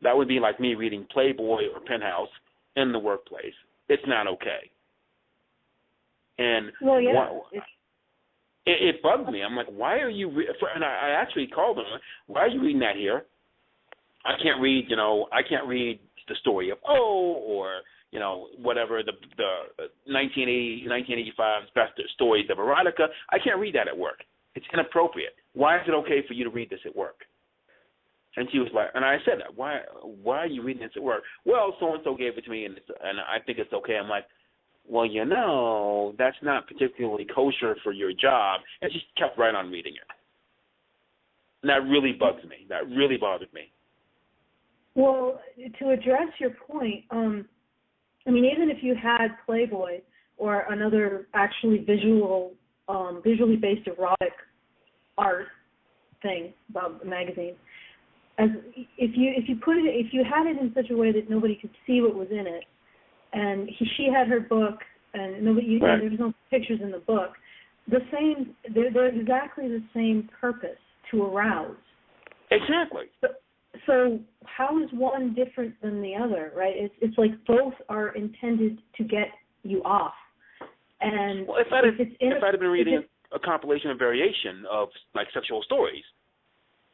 S16: That would be like me reading Playboy or Penthouse in the workplace. It's not okay. And it bugged me. I'm like, why are you and I actually called her. Why are you reading that here? I can't read, the story of or whatever, the 1980, 1985 best stories of erotica. I can't read that at work. It's inappropriate. Why is it okay for you to read this at work? And she was like, and I said that, why are you reading this at work? Well, so-and-so gave it to me, and I think it's okay. I'm like, well, that's not particularly kosher for your job. And she kept right on reading it. And that really bugs me. That really bothered me.
S2: Well, to address your point, even if you had Playboy or another actually visually based erotic art thing, magazine, if you had it in such a way that nobody could see what was in it, and she had her book, and nobody, there's no pictures in the book, they're exactly the same purpose, to arouse.
S16: Exactly.
S2: So how is one different than the other, right? It's like both are intended to get you off. And
S16: if I'd have been reading a compilation of variation of like sexual stories,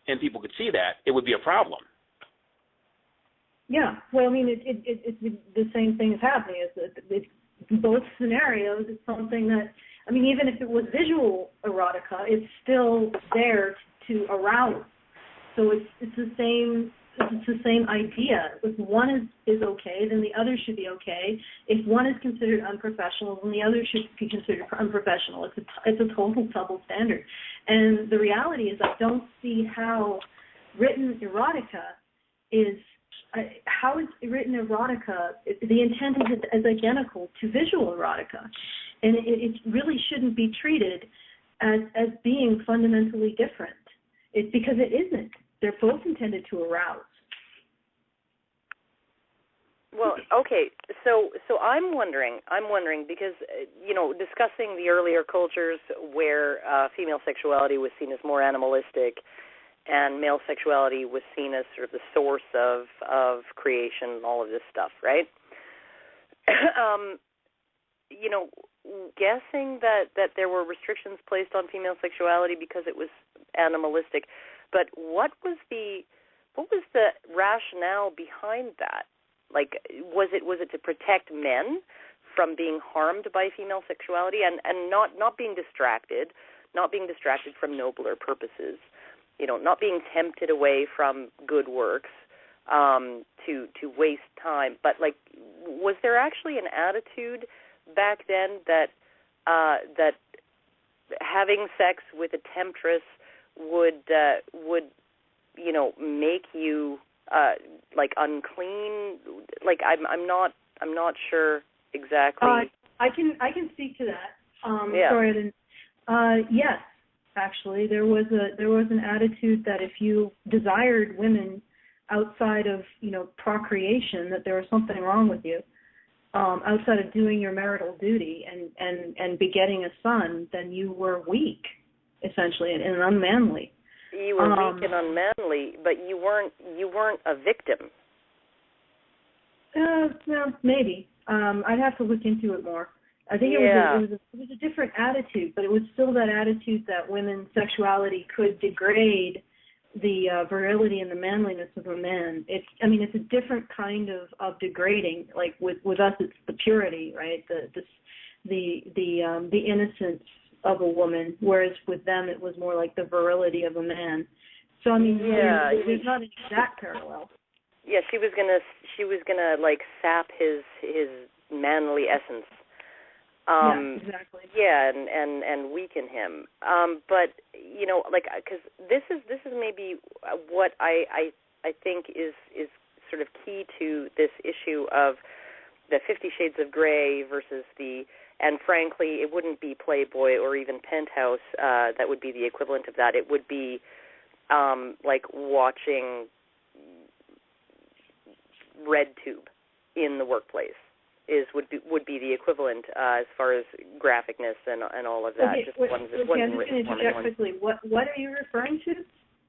S16: and people could see that, it would be a problem.
S2: Yeah, well, it's the same thing is happening. It's both scenarios. It's something that, even if it was visual erotica, it's still there to arouse. So it's the same. It's the same idea. If one is okay, then the other should be okay. If one is considered unprofessional, then the other should be considered unprofessional. It's a total double standard. And the reality is, I don't see how written erotica is how it's written erotica, the intent is identical to visual erotica, and it really shouldn't be treated as being fundamentally different. It's because it isn't. They're both intended to arouse.
S3: Well, okay, so I'm wondering because discussing the earlier cultures where female sexuality was seen as more animalistic, and male sexuality was seen as sort of the source of creation and all of this stuff, right? Guessing that there were restrictions placed on female sexuality because it was animalistic, but what was the rationale behind that? Like, was it to protect men from being harmed by female sexuality and not being distracted from nobler purposes, not being tempted away from good works to waste time? But like, was there actually an attitude back then that having sex with a temptress would make you like unclean? Like, I'm not sure exactly.
S2: I can speak to that.
S3: Yeah.
S2: Sorry, I didn't. Yes, actually, there was an attitude that if you desired women outside of procreation, that there was something wrong with you. Outside of doing your marital duty and begetting a son, then you were weak, essentially, and unmanly.
S3: You were weak and unmanly, but you weren't a victim.
S2: Well, maybe. I'd have to look into it more. I think it was a different attitude, but it was still that attitude that women's sexuality could degrade the virility and the manliness of a man. It's a different kind of degrading. Like with us, it's the purity, right? The innocence of a woman, whereas with them it was more like the virility of a man. So there's not an exact parallel.
S3: Yeah, she was gonna like sap his manly essence.
S2: Yeah, exactly.
S3: Yeah, and weaken him. But because this is maybe what I think is sort of key to this issue of the 50 Shades of Grey versus and frankly, it wouldn't be Playboy or even Penthouse that would be the equivalent of that. It would be like watching RedTube in the workplace would be the equivalent as far as graphicness and all of that.
S2: Okay, I'm just going to interject quickly. What are you referring to?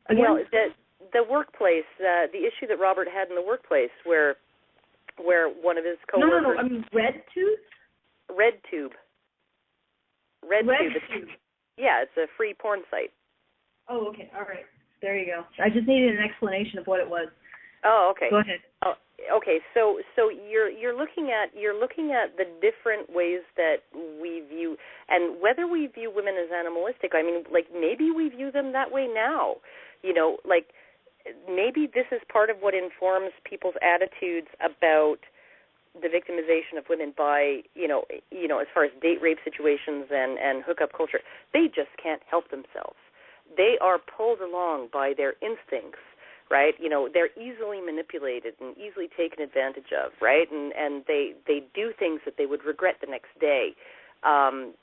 S2: Again?
S3: Well, the workplace, the issue that Robert had in the workplace, where one of his coworkers.
S2: No. I mean RedTube.
S3: RedTube. Yeah, it's a free porn site.
S2: Oh, okay. All right. There you go. I just needed an explanation of what it was.
S3: Oh, okay.
S2: Go ahead.
S3: Oh, okay. So you're looking at the different ways that we view, and whether we view women as animalistic. I mean, like maybe we view them that way now. Like maybe this is part of what informs people's attitudes about the victimization of women by, as far as date rape situations and hookup culture. They just can't help themselves. They are pulled along by their instincts, right? They're easily manipulated and easily taken advantage of, right? And they do things that they would regret the next day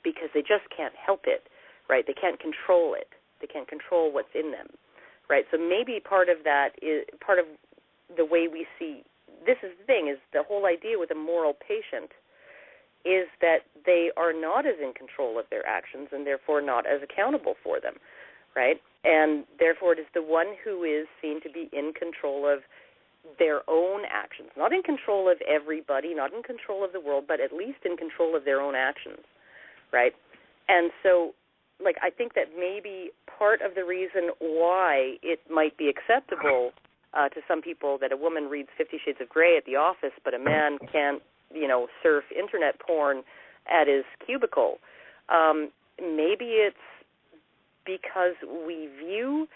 S3: because they just can't help it, right? They can't control it. They can't control what's in them, right? So maybe part of that is part of the way we see. This is the thing, is the whole idea with a moral patient is that they are not as in control of their actions and therefore not as accountable for them, right? And therefore it is the one who is seen to be in control of their own actions, not in control of everybody, not in control of the world, but at least in control of their own actions, right? And so, I think that maybe part of the reason why it might be acceptable to some people that a woman reads 50 Shades of Grey at the office, but a man can't, surf internet porn at his cubicle. Maybe it's because we view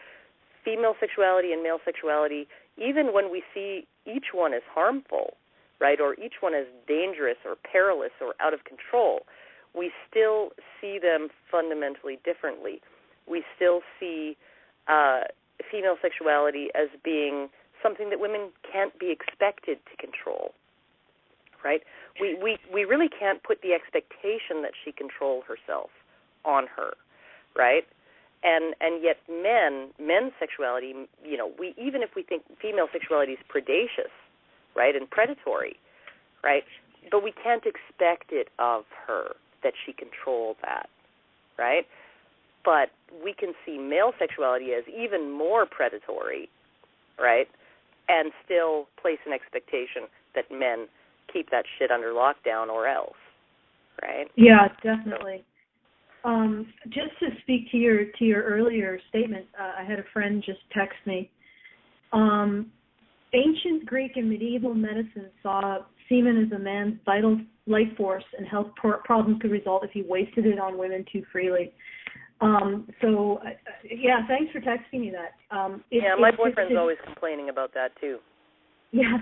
S3: female sexuality and male sexuality, even when we see each one as harmful, right, or each one as dangerous or perilous or out of control, we still see them fundamentally differently. We still see female sexuality as being something that women can't be expected to control, right? We really can't put the expectation that she control herself on her, right? And yet men's sexuality, we even if we think female sexuality is predacious, right, and predatory, right, but we can't expect it of her that she control that, right? But we can see male sexuality as even more predatory, right, and still place an expectation that men keep that shit under lockdown or else, right?
S2: Yeah, definitely. Just to speak to your earlier statement, I had a friend just text me. Ancient Greek and medieval medicine saw semen as a man's vital life force, and health problems could result if he wasted it on women too freely. Yeah, thanks for texting me that.
S3: My boyfriend's always complaining about that too.
S2: Yeah,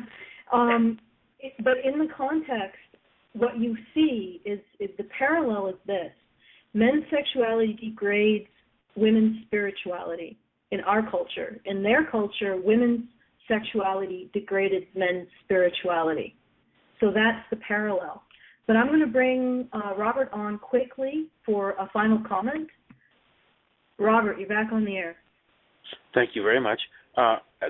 S2: but in the context, what you see is the parallel is this. Men's sexuality degrades women's spirituality in our culture. In their culture, women's sexuality degraded men's spirituality. So that's the parallel. But I'm going to bring Robert on quickly for a final comment. Robert, you're back on the air.
S16: Thank you very much.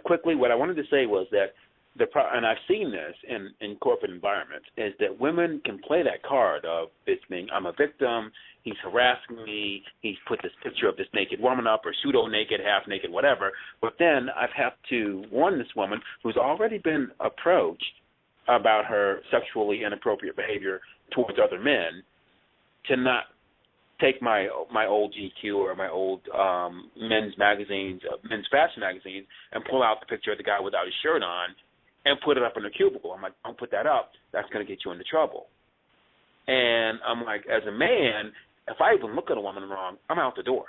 S16: Quickly, what I wanted to say was that and I've seen this in corporate environments, is that women can play that card of this being, I'm a victim, he's harassing me, he's put this picture of this naked woman up, or pseudo-naked, half-naked, whatever. But then I've had to warn this woman who's already been approached about her sexually inappropriate behavior towards other men to not take my old GQ or my old men's magazines, men's fashion magazines, and pull out the picture of the guy without his shirt on and put it up in the cubicle. I'm like, don't put that up. That's going to get you into trouble. And I'm like, as a man, if I even look at a woman wrong, I'm out the door.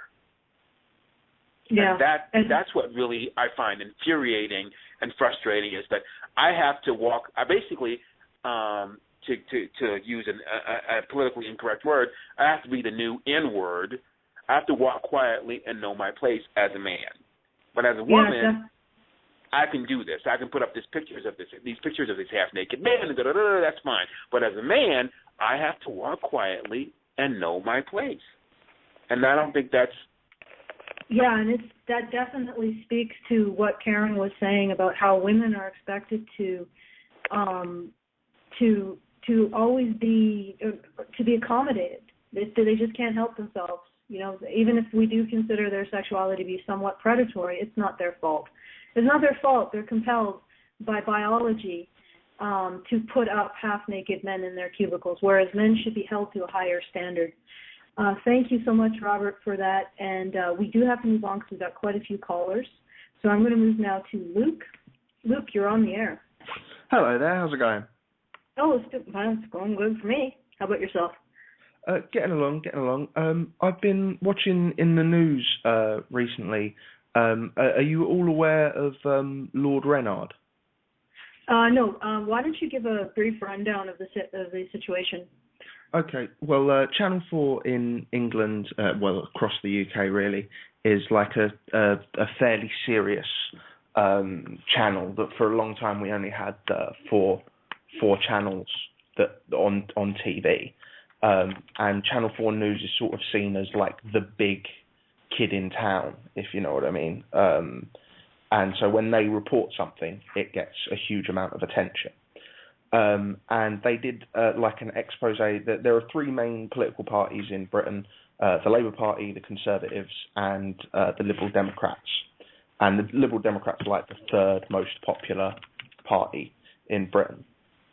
S2: Yeah.
S16: And that's what really I find infuriating and frustrating, is that I have to walk. I basically, to use a politically incorrect word, I have to be the new N-word. I have to walk quietly and know my place as a man. But as a woman, I can do this. I can put up these pictures of this half-naked man, and that's fine. But as a man, I have to walk quietly and know my place. And I don't think that's...
S2: Yeah, and that definitely speaks to what Karen was saying about how women are expected to always be accommodated. They just can't help themselves. Even if we do consider their sexuality to be somewhat predatory, it's not their fault. It's not their fault. They're compelled by biology to put up half-naked men in their cubicles, whereas men should be held to a higher standard. Thank you so much, Robert, for that. And we do have to move on because we've got quite a few callers. So I'm going to move now to Luke. Luke, you're on the air.
S17: Hello there. How's it going?
S2: Oh, it's going good for me. How about yourself?
S17: Getting along. I've been watching in the news recently. Are you all aware of Lord Reynard?
S2: No. Why don't you give a brief rundown of the situation?
S17: Okay. Well, Channel 4 in England, across the UK really, is like a fairly serious channel that for a long time we only had four channels that on TV. And Channel 4 News is sort of seen as like the big kid in town, if you know what I mean. And so when they report something, it gets a huge amount of attention. And they did like an expose that there are three main political parties in Britain, the Labour Party, the Conservatives, and the Liberal Democrats. And the Liberal Democrats are like the third most popular party in Britain.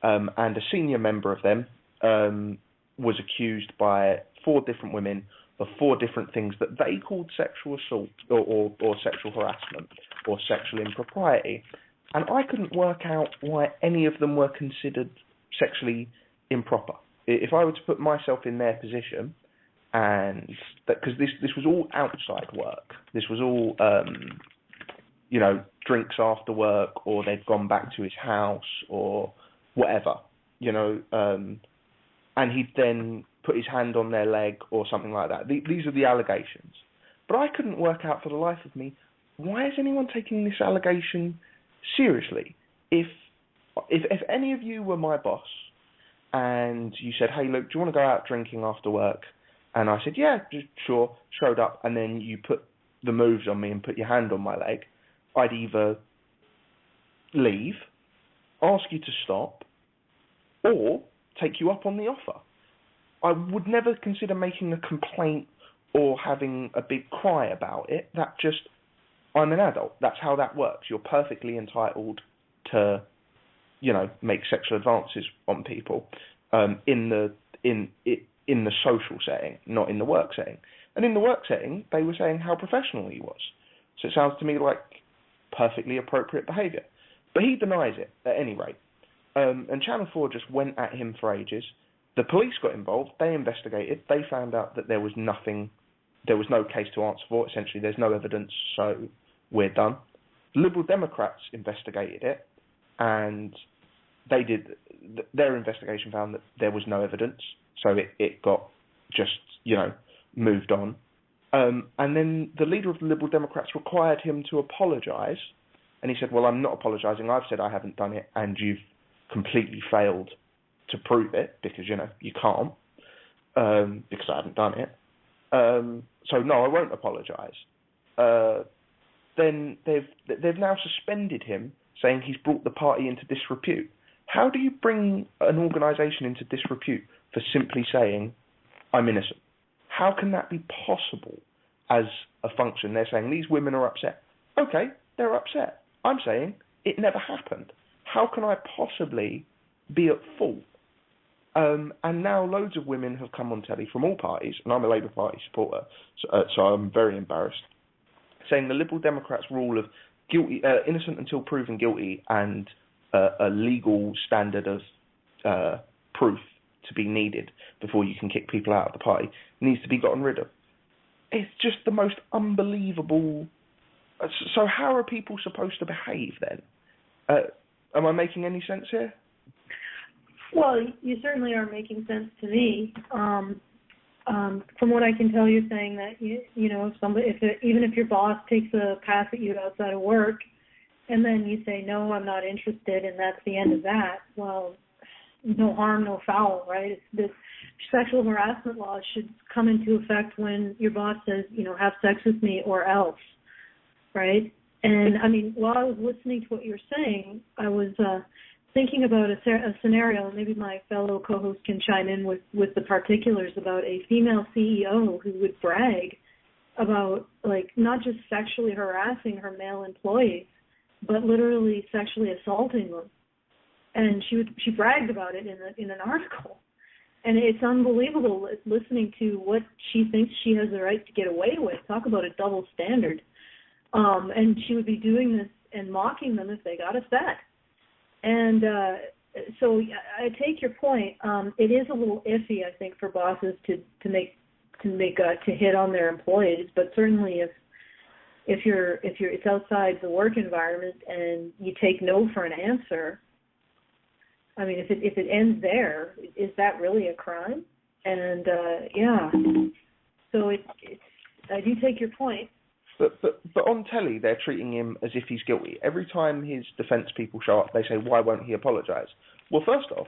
S17: And a senior member of them was accused by four different women of four different things that they called sexual assault or sexual harassment or sexual impropriety. And I couldn't work out why any of them were considered sexually improper. If I were to put myself in their position, and that, because this was all outside work, this was all, drinks after work, or they'd gone back to his house, or whatever, and he'd then put his hand on their leg or something like that. These are the allegations. But I couldn't work out for the life of me, why is anyone taking this allegation seriously, if any of you were my boss and you said, hey, Luke, do you want to go out drinking after work? And I said, yeah, sure, showed up, and then you put the moves on me and put your hand on my leg, I'd either leave, ask you to stop, or take you up on the offer. I would never consider making a complaint or having a big cry about it. I'm an adult. That's how that works. You're perfectly entitled to, make sexual advances on people in the social setting, not in the work setting. And in the work setting, they were saying how professional he was. So it sounds to me like perfectly appropriate behaviour. But he denies it, at any rate. And Channel 4 just went at him for ages. The police got involved. They investigated. They found out that there was no case to answer for. Essentially, there's no evidence, so we're done. Liberal Democrats investigated it, and their investigation found that there was no evidence, so it got just, moved on. And then the leader of the Liberal Democrats required him to apologise, and he said, well, I'm not apologising. I've said I haven't done it, and you've completely failed to prove it, because, you can't, because I haven't done it. So, no, I won't apologise. Then they've now suspended him, saying he's brought the party into disrepute. How do you bring an organisation into disrepute for simply saying, I'm innocent? How can that be possible as a function? They're saying these women are upset. Okay, they're upset. I'm saying it never happened. How can I possibly be at fault? And now loads of women have come on telly from all parties, and I'm a Labour Party supporter, so I'm very embarrassed, saying the Liberal Democrats' rule of innocent until proven guilty and a legal standard of proof to be needed before you can kick people out of the party needs to be gotten rid of. It's just the most unbelievable. So how are people supposed to behave then? Am I making any sense here?
S2: Well, you certainly are making sense to me. From what I can tell, you're saying that even if your boss takes a pass at you outside of work, and then you say no, I'm not interested, and that's the end of that. Well, no harm, no foul, right? The sexual harassment laws should come into effect when your boss says, have sex with me or else, right? And I mean, while I was listening to what you were saying, I was thinking about a scenario. Maybe my fellow co-host can chime in with the particulars about a female CEO who would brag about, not just sexually harassing her male employees, but literally sexually assaulting them. And she bragged about it in an article. And it's unbelievable listening to what she thinks she has the right to get away with. Talk about a double standard. And she would be doing this and mocking them if they got upset. And so I take your point. It is a little iffy, I think, for bosses to hit on their employees. But certainly, if it's outside the work environment and you take no for an answer, I mean, if it ends there, is that really a crime? And yeah, so I do take your point.
S17: But on telly, they're treating him as if he's guilty. Every time his defence people show up, they say, why won't he apologise? Well, first off,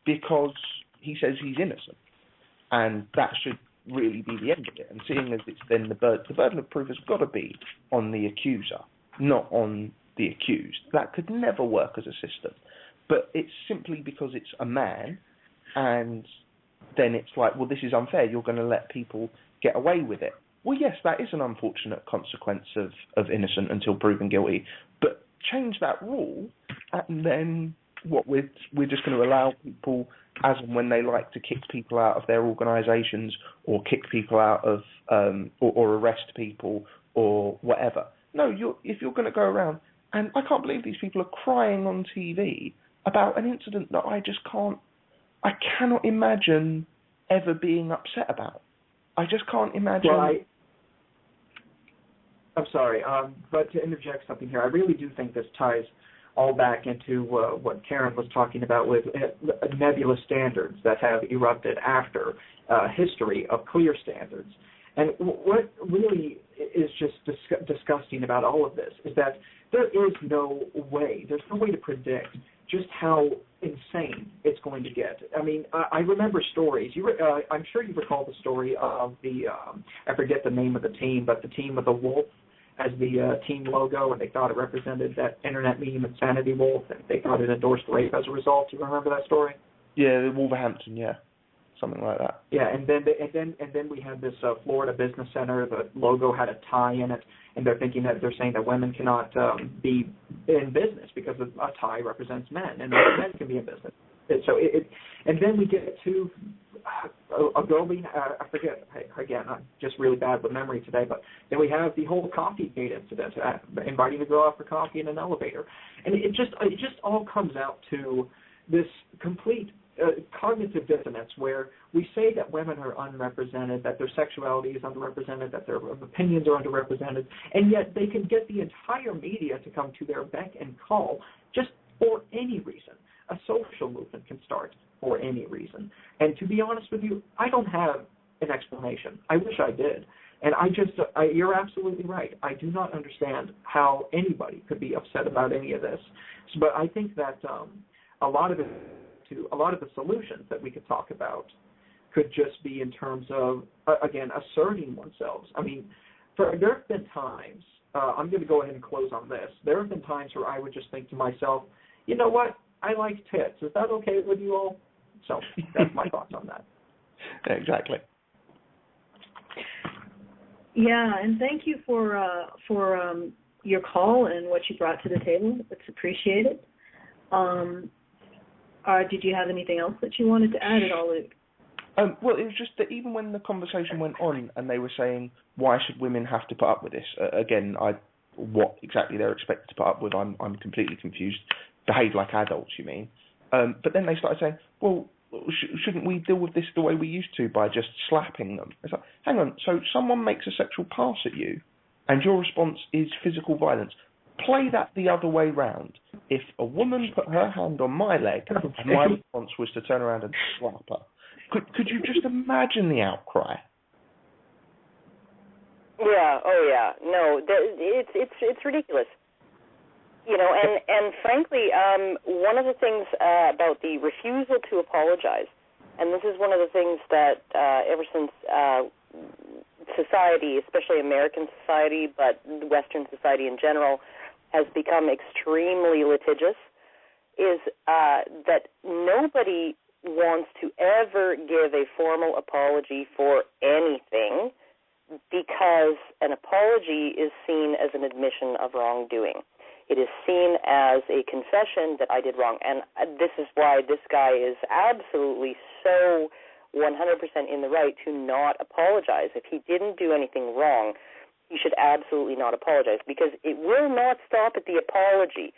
S17: because he says he's innocent. And that should really be the end of it. And seeing as it's then the burden of proof has got to be on the accuser, not on the accused. That could never work as a system. But it's simply because it's a man, and then it's like, well, this is unfair. You're going to let people get away with it. Well, yes, that is an unfortunate consequence of innocent until proven guilty. But change that rule, and then we're just going to allow people, as and when they like, to kick people out of their organisations or kick people out of or arrest people or whatever. No, if you're going to go around, and I can't believe these people are crying on TV about an incident that I cannot imagine ever being upset about. I just can't imagine.
S5: Well, I'm sorry, but to interject something here, I really do think this ties all back into what Karen was talking about with nebulous standards that have erupted after history of clear standards. And what really is just disgusting about all of this is that there's no way to predict just how insane it's going to get. I mean, I remember stories. I'm sure you recall the story of I forget the name of the team, but the team with the wolf as the team logo, and they thought it represented that internet meme Insanity Wolf, and they thought it endorsed rape as a result. Do you remember that story?
S17: Yeah, the Wolverhampton, yeah. Something like that.
S5: Yeah, and then we had this Florida Business Center. The logo had a tie in it, and they're saying that women cannot be in business because a tie represents men, and men can be in business. And then we get to a girl being I forget again. I'm just really bad with memory today, but then we have the whole coffee gate incident, inviting a girl out for coffee in an elevator, and it just all comes out to this complete cognitive dissonance where we say that women are unrepresented, that their sexuality is underrepresented, that their opinions are underrepresented, and yet they can get the entire media to come to their beck and call just for any reason. A social movement can start for any reason. And to be honest with you, I don't have an explanation. I wish I did. And you're absolutely right. I do not understand how anybody could be upset about any of this. But I think that a lot of the solutions that we could talk about could just be in terms of, again, asserting oneself. I mean, there have been times, I'm going to go ahead and close on this. There have been times where I would just think to myself, you know what, I like tits. Is that okay with you all? So that's my thoughts on that.
S17: Exactly.
S2: Yeah, and thank you for your call and what you brought to the table. It's appreciated. Did you have anything else that you wanted to add at all, Luke?
S17: Well, it was just that even when the conversation went on and they were saying, why should women have to put up with this? Again, what exactly they're expected to put up with, I'm completely confused. Behave like adults, you mean? But then they started saying, well, shouldn't we deal with this the way we used to by just slapping them? It's like, hang on, so someone makes a sexual pass at you and your response is physical violence. Play that the other way round. If a woman put her hand on my leg and my response was to turn around and slap her, could you just imagine the outcry?
S3: Yeah. Oh, yeah. No, it's ridiculous. You know, and frankly, one of the things about the refusal to apologize, and this is one of the things that ever since society, especially American society, but Western society in general, has become extremely litigious, is that nobody wants to ever give a formal apology for anything because an apology is seen as an admission of wrongdoing. It is seen as a confession that I did wrong. And this is why this guy is absolutely so 100% in the right to not apologize. If he didn't do anything wrong, he should absolutely not apologize, because it will not stop at the apology.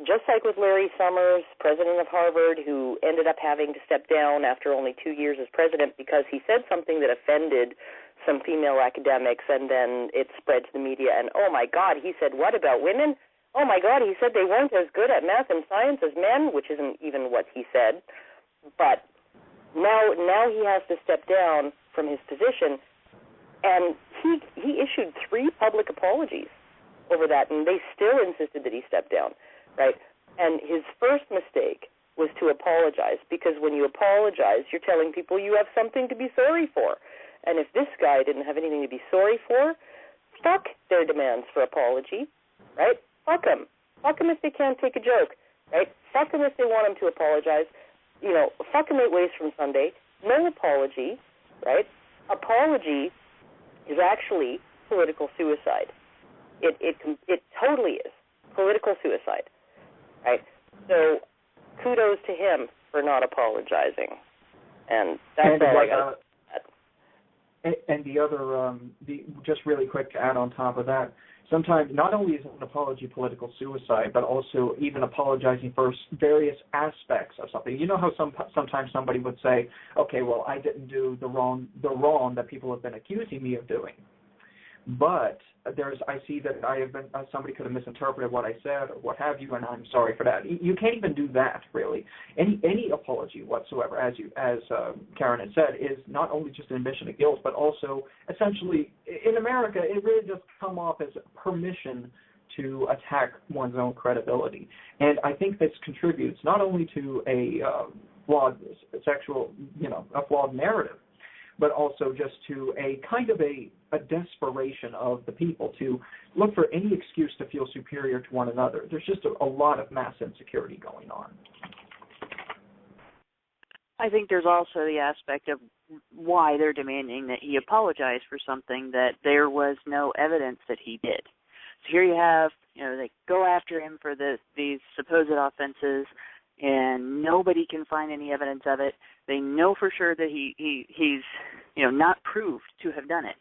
S3: Just like with Larry Summers, president of Harvard, who ended up having to step down after only 2 years as president because he said something that offended some female academics, and then it spread to the media, and oh my God, he said what about women? Oh my God, he said they weren't as good at math and science as men, which isn't even what he said. But now he has to step down from his position, and he issued 3 public apologies over that, and they still insisted that he step down, right? And his first mistake was to apologize, because when you apologize, you're telling people you have something to be sorry for. And if this guy didn't have anything to be sorry for, fuck their demands for apology, right? Fuck them. Fuck them if they can't take a joke, right? Fuck them if they want him to apologize. You know, fuck him 8 ways from Sunday. No apology, right? Apology is actually political suicide. It totally is political suicide, right? So kudos to him for not apologizing, and that's all I got.
S5: And the other, just really quick to add on top of that, sometimes not only is an apology political suicide, but also even apologizing for various aspects of something. You know how sometimes somebody would say, okay, well, I didn't do the wrong that people have been accusing me of doing. But I see that somebody could have misinterpreted what I said or what have you, and I'm sorry for that. You can't even do that, really. Any apology whatsoever, as Karen had said, is not only just an admission of guilt, but also essentially, in America, it really does come off as permission to attack one's own credibility. And I think this contributes not only to a flawed narrative, but also just to a kind of a desperation of the people to look for any excuse to feel superior to one another. There's just a lot of mass insecurity going on.
S4: I think there's also the aspect of why they're demanding that he apologize for something that there was no evidence that he did. So here you have, they go after him for these supposed offenses, and nobody can find any evidence of it. They know for sure that he's not proved to have done it,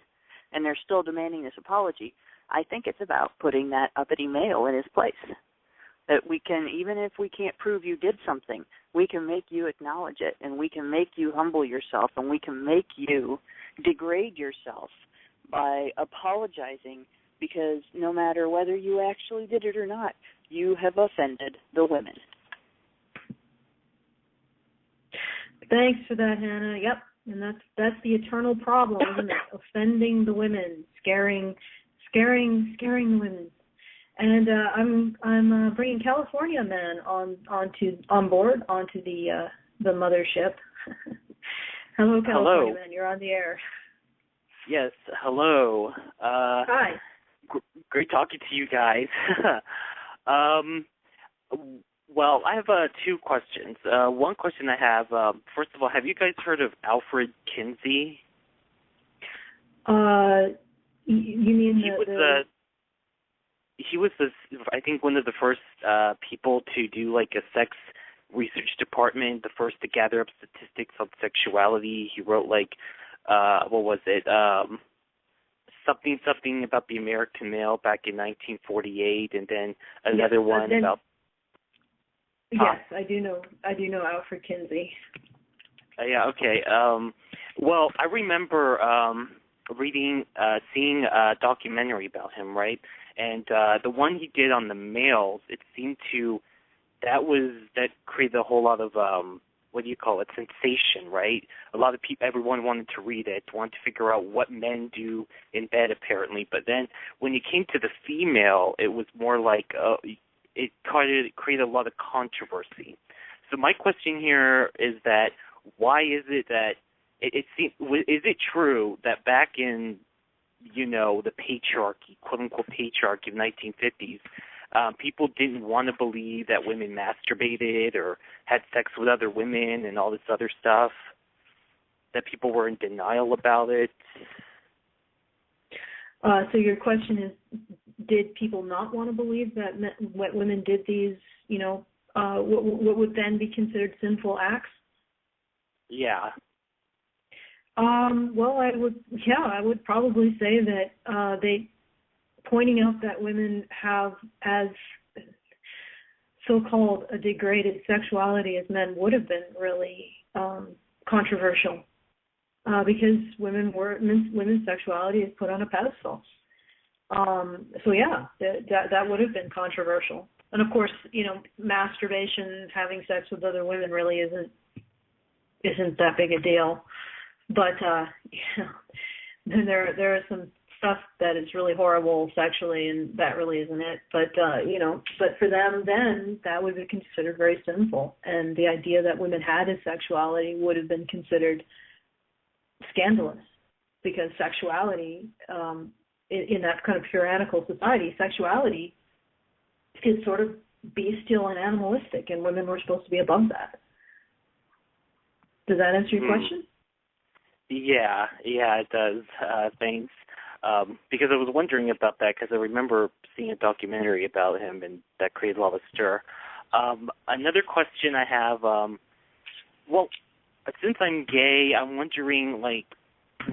S4: and they're still demanding this apology. I think it's about putting that uppity male in his place. That we can, even if we can't prove you did something, we can make you acknowledge it, and we can make you humble yourself, and we can make you degrade yourself by apologizing, because no matter whether you actually did it or not, you have offended the women.
S2: Thanks for that, Hannah. Yep, and that's the eternal problem, isn't it? Offending the women, scaring the women. And I'm bringing California men on board onto the mothership. Hello, California men. You're on the air.
S18: Yes. Hello.
S2: Hi.
S18: Great talking to you guys. Well, I have two questions. One question I have, first of all, have you guys heard of Alfred Kinsey?
S2: You mean
S18: he was I think one of the first people to do like a sex research department, the first to gather up statistics on sexuality. He wrote what was it? Something about the American male back in 1948, and then another one about.
S2: Yes, I do know Alfred Kinsey.
S18: Yeah. Okay. Well, I remember seeing a documentary about him, right? And the one he did on the males, it seemed that created a whole lot of sensation, right? A lot of people, everyone wanted to read it, wanted to figure out what men do in bed, apparently. But then when it came to the female, it was more like it created a lot of controversy. So my question here is that why is it that is it true that back in the patriarchy, quote unquote patriarchy of 1950s, people didn't want to believe that women masturbated or had sex with other women and all this other stuff, that people were in denial about it?
S2: So your question is, did people not want to believe that women did these, what would then be considered sinful acts?
S18: Yeah.
S2: Well, I would probably say that they pointing out that women have as so-called a degraded sexuality as men would have been really controversial, because women's sexuality is put on a pedestal. So yeah, that would have been controversial. And of course, masturbation, having sex with other women really isn't that big a deal. But then there is some stuff that is really horrible sexually, and that really isn't it. But but for them then that would be considered very sinful, and the idea that women had a sexuality would have been considered scandalous, because sexuality in that kind of puritanical society, sexuality is sort of bestial and animalistic, and women were supposed to be above that. Does that answer your question?
S18: Yeah, it does. Thanks. Because I was wondering about that, because I remember seeing a documentary about him, and that created a lot of stir. Another question I have, well, since I'm gay, I'm wondering,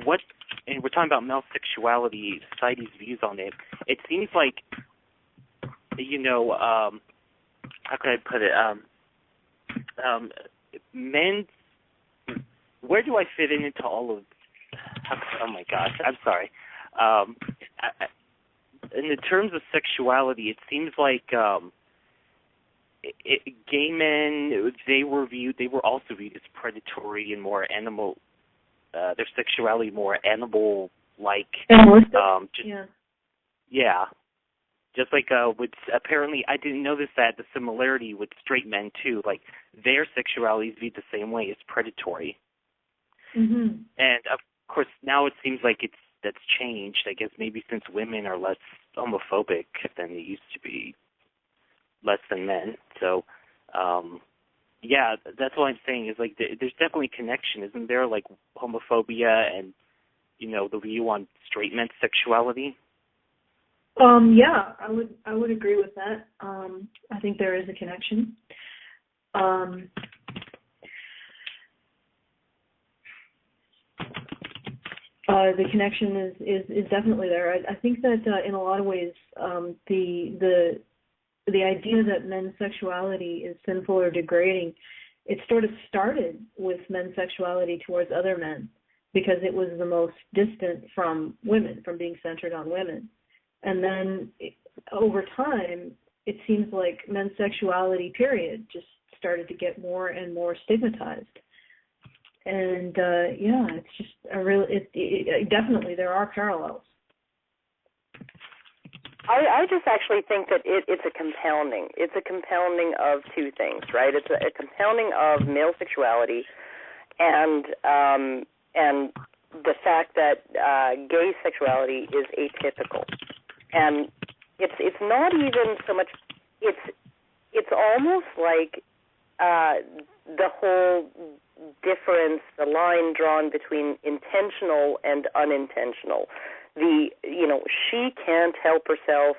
S18: what, and we're talking about male sexuality, society's views on it. It seems like, how could I put it? Men, where do I fit into all of? Oh my gosh, I'm sorry. in the terms of sexuality, it seems like gay men, they were also viewed as predatory and more animal. Their sexuality more animal-like. Yeah. Just like with apparently, I didn't notice that the similarity with straight men too. Like their sexuality is viewed the same way as predatory.
S2: Mm-hmm.
S18: And of course, now it seems like that's changed. I guess maybe since women are less homophobic than they used to be, less than men. So, yeah, that's what I'm saying. Is like there's definitely a connection, isn't there? Like homophobia and the view on straight men's sexuality.
S2: Yeah, I would agree with that. I think there is a connection. The connection is definitely there. I think that in a lot of ways, the idea that men's sexuality is sinful or degrading, it sort of started with men's sexuality towards other men because it was the most distant from women, from being centered on women. And then over time, it seems like men's sexuality, period, just started to get more and more stigmatized. And it's just definitely there are parallels.
S3: I just actually think that it's a compounding. It's a compounding of two things, right? It's a compounding of male sexuality and the fact that gay sexuality is atypical. And it's not even so much. It's almost like the whole difference, the line drawn between intentional and unintentional. She can't help herself,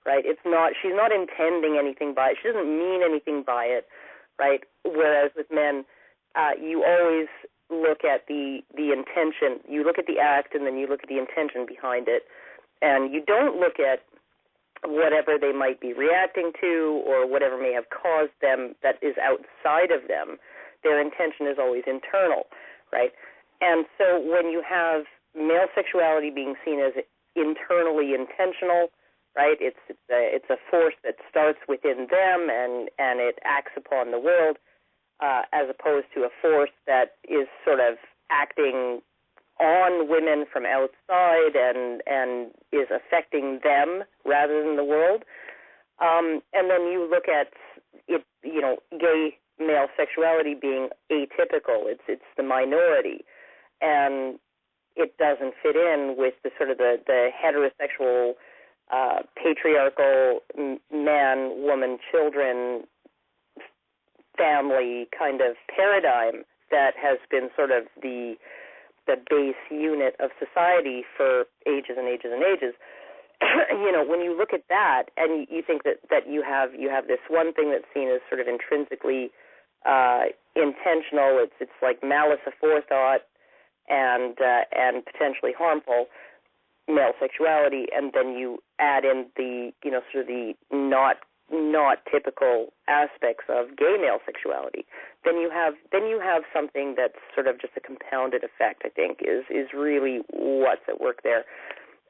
S3: right? She's not intending anything by it. She doesn't mean anything by it, right? Whereas with men, you always look at the intention. You look at the act, and then you look at the intention behind it, and you don't look at whatever they might be reacting to or whatever may have caused them that is outside of them. Their intention is always internal, right? And so when you have male sexuality being seen as internally intentional, right? It's a force that starts within them and it acts upon the world, as opposed to a force that is sort of acting on women from outside and is affecting them rather than the world. And then you look at it, gay male sexuality being atypical. It's the minority, and it doesn't fit in with the sort of the heterosexual, patriarchal man, woman, children, family kind of paradigm that has been sort of the base unit of society for ages and ages and ages. When you look at that and you think that you have this one thing that's seen as sort of intrinsically intentional, it's like malice aforethought and potentially harmful male sexuality, and then you add in the sort of the not typical aspects of gay male sexuality, then you have something that's sort of just a compounded effect, I think, is really what's at work there.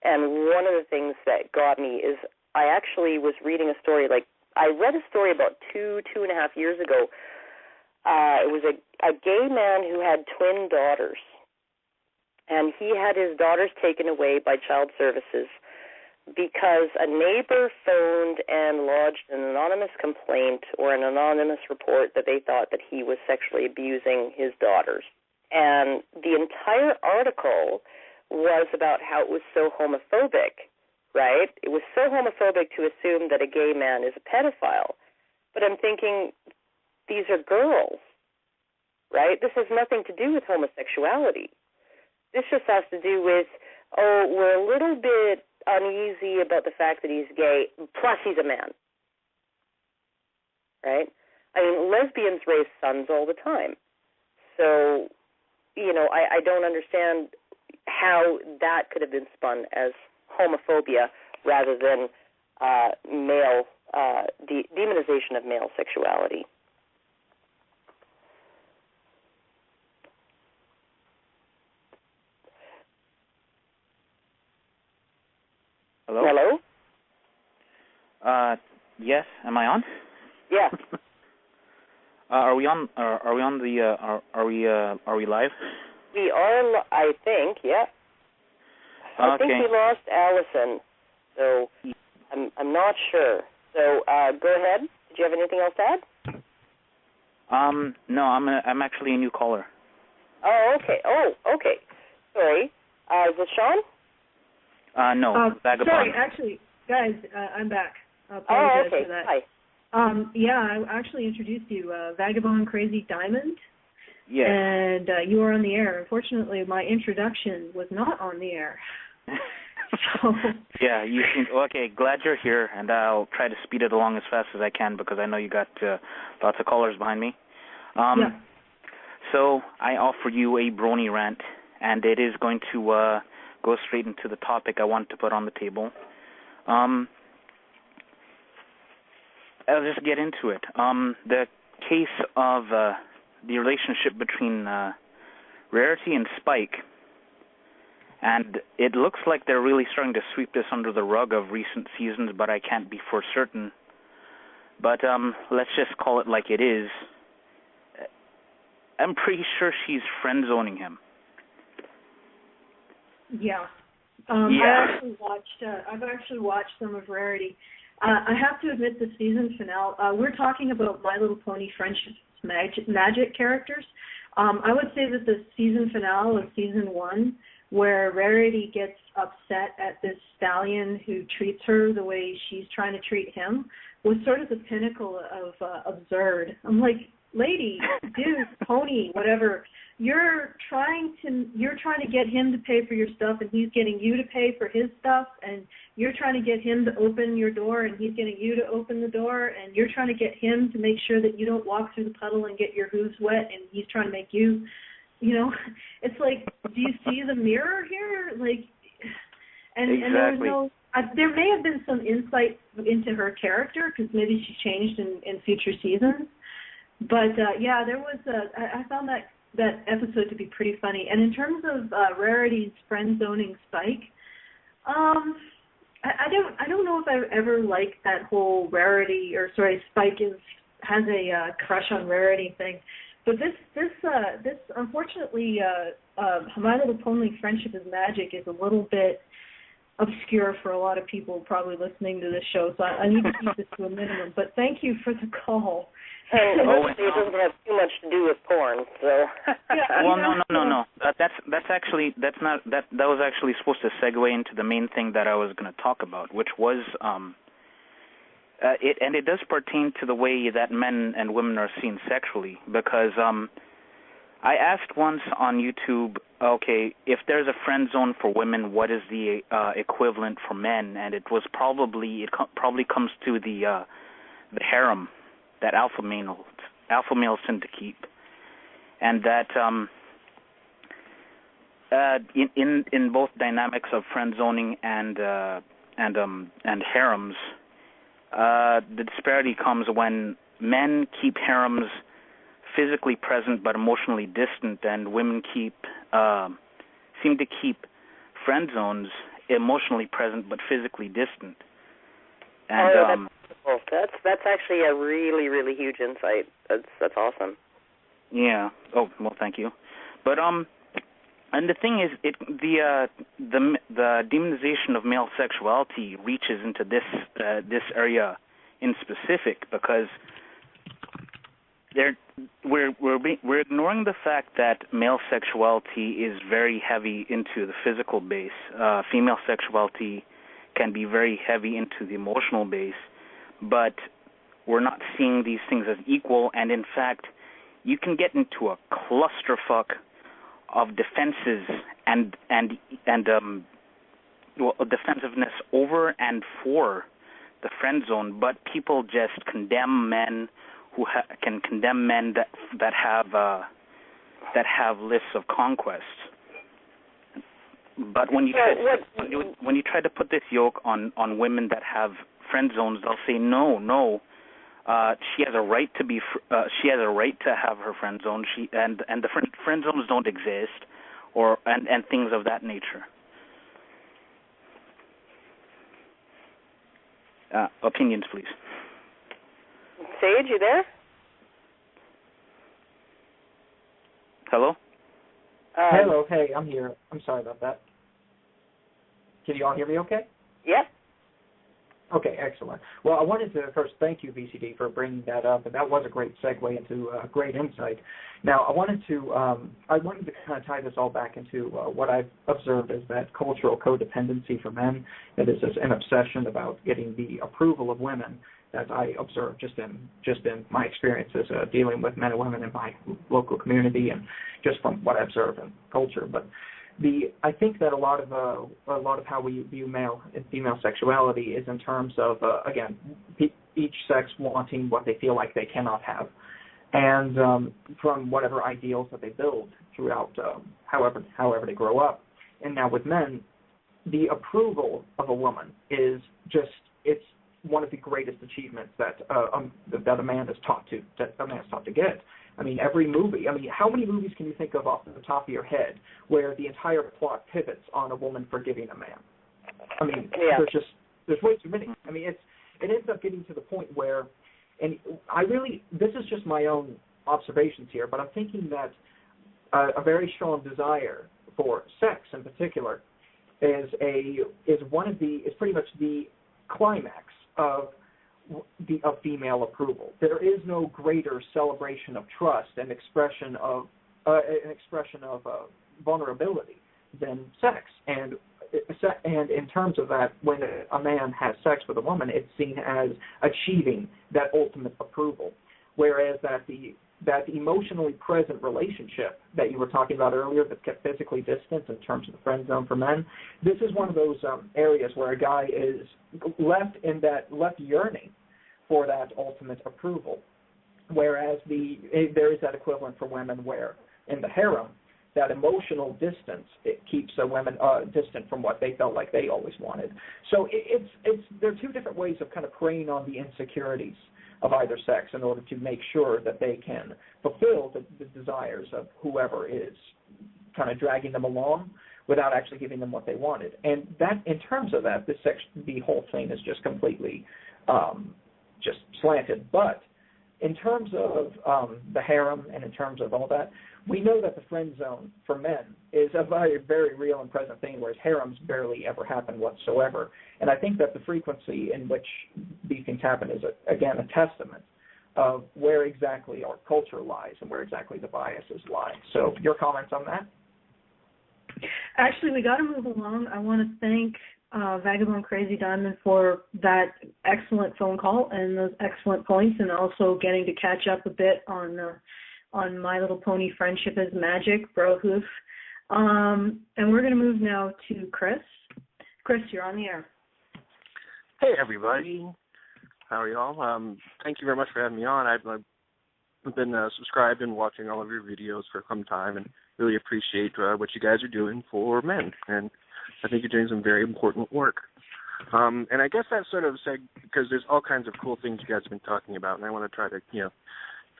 S3: And one of the things that got me is I actually was reading a story, I read a story about 2.5 years ago. It was a gay man who had twin daughters, and he had his daughters taken away by child services because a neighbor phoned and lodged an anonymous complaint or an anonymous report that they thought that he was sexually abusing his daughters. And the entire article was about how it was so homophobic, right? It was so homophobic to assume that a gay man is a pedophile. But I'm thinking, these are girls, right? This has nothing to do with homosexuality. This just has to do with, we're a little bit uneasy about the fact that he's gay, plus he's a man, right? I mean, lesbians raise sons all the time. So, I don't understand how that could have been spun as homophobia rather than demonization of male sexuality.
S19: Hello?
S3: Hello?
S19: Yes, am I on?
S3: Yeah.
S19: Are we on the are we live?
S3: We are, I think, yeah. I think we lost Allison, so I'm not sure. So go ahead. Did you have anything else to add?
S19: No, I'm actually a new caller.
S3: Oh, okay. Sorry. Is it Sean?
S19: No, Vagabond.
S2: Sorry, actually, guys, I'm back. I apologize for that.
S3: Hi.
S2: I actually introduced you, Vagabond Crazy Diamond.
S19: Yeah.
S2: And you were on the air. Unfortunately, my introduction was not on the air. So.
S19: Yeah, you seem okay. Glad you're here, and I'll try to speed it along as fast as I can because I know you got lots of callers behind me.
S2: Yeah.
S19: So I offer you a brony rant, and it is going to go straight into the topic I want to put on the table. I'll just get into it. The case of the relationship between Rarity and Spike, and it looks like they're really starting to sweep this under the rug of recent seasons, but I can't be for certain. But let's just call it like it is. I'm pretty sure she's friend-zoning him.
S2: Yeah.
S19: Yeah.
S2: I've actually watched some of Rarity. I have to admit, the season finale, we're talking about My Little Pony Friendship's magic characters. I would say that the season finale of season 1, where Rarity gets upset at this stallion who treats her the way she's trying to treat him, was sort of the pinnacle of absurd. I'm like, lady, dude, pony, whatever. You're trying to get him to pay for your stuff, and he's getting you to pay for his stuff, and you're trying to get him to open your door, and he's getting you to open the door, and you're trying to get him to make sure that you don't walk through the puddle and get your hooves wet, and he's trying to make you, it's like, do you see the mirror here? Like, and there was no. There may have been some insight into her character because maybe she changed in future seasons, but there was. I found that episode to be pretty funny. And in terms of Rarity's friend zoning Spike, I don't know if I've ever liked that whole Spike has a crush on Rarity thing. But this unfortunately, My Little Pony Friendship is Magic is a little bit obscure for a lot of people probably listening to this show, so I need to keep this to a minimum. But thank you for the call.
S3: And it doesn't have too much to do with porn, so.
S19: Well, no. That was actually supposed to segue into the main thing that I was going to talk about, which was it does pertain to the way that men and women are seen sexually, because I asked once on YouTube, okay, if there's a friend zone for women, what is the equivalent for men? And it was probably comes to the harem that alpha males tend to keep, and that in both dynamics of friend zoning and harems, the disparity comes when men keep harems physically present but emotionally distant, and women seem to keep friend zones emotionally present but physically distant. And
S3: that's actually a really, really huge insight. That's awesome.
S19: Yeah. Oh, well, thank you. But and the thing is, the demonization of male sexuality reaches into this area in specific, because we're ignoring the fact that male sexuality is very heavy into the physical base. Female sexuality can be very heavy into the emotional base, but we're not seeing these things as equal. And in fact, you can get into a clusterfuck of defenses and defensiveness over and for the friend zone, but people just condemn men who can condemn men that have lists of conquests. But when you try to put this yoke on women that have friend zones, they'll say no. She has a right to be. She has a right to have her friend zone. And the friend zones don't exist, and things of that nature. opinions, please.
S3: Sage, you there?
S19: Hello?
S5: Hello, hey, I'm here. I'm sorry about that. Can you all hear me okay?
S3: Yep.
S5: Okay, excellent. Well, I wanted to first thank you, VCD, for bringing that up, and that was a great segue into great insight. Now, I wanted to kind of tie this all back into what I've observed as that cultural codependency for men. That is an obsession about getting the approval of women that I observe just in my experiences dealing with men and women in my local community, and just from what I observe in culture. But I think that a lot of how we view male and female sexuality is in terms of again, each sex wanting what they feel like they cannot have, and from whatever ideals that they build throughout however they grow up. And now with men, the approval of a woman is it's one of the greatest achievements that a man is taught to get. I mean, every movie. I mean, how many movies can you think of off the top of your head where the entire plot pivots on a woman forgiving a man? I mean, there's way too many. I mean, it ends up getting to the point where, and this is just my own observations here, but I'm thinking that a very strong desire for sex in particular is pretty much the climax of female approval. There is no greater celebration of trust and expression of vulnerability than sex. And in terms of that, when a man has sex with a woman, it's seen as achieving that ultimate approval. Whereas that emotionally present relationship that you were talking about earlier that's kept physically distant in terms of the friend zone for men, this is one of those areas where a guy is left yearning for that ultimate approval. Whereas there is that equivalent for women where in the harem, that emotional distance, it keeps women distant from what they felt like they always wanted. So there are two different ways of kind of preying on the insecurities of either sex in order to make sure that they can fulfill the desires of whoever is kind of dragging them along without actually giving them what they wanted. And that, in terms of that, the whole thing is just completely just slanted. But in terms of the harem and in terms of all that, we know that the friend zone for men is a very, very real and present thing, whereas harems barely ever happen whatsoever. And I think that the frequency in which these things happen is, again, a testament of where exactly our culture lies and where exactly the biases lie. So your comments on that?
S2: Actually, we got to move along. I want to thank Vagabond Crazy Diamond for that excellent phone call and those excellent points, and also getting to catch up a bit on My Little Pony Friendship is Magic, Bro Hoof. And we're going to move now to Chris. Chris, you're on the air.
S20: Hey, everybody. How are y'all? Thank you very much for having me on. I've been subscribed and watching all of your videos for some time and really appreciate what you guys are doing for men. And I think you're doing some very important work. And I guess that sort of said, because there's all kinds of cool things you guys have been talking about, and I want to try to,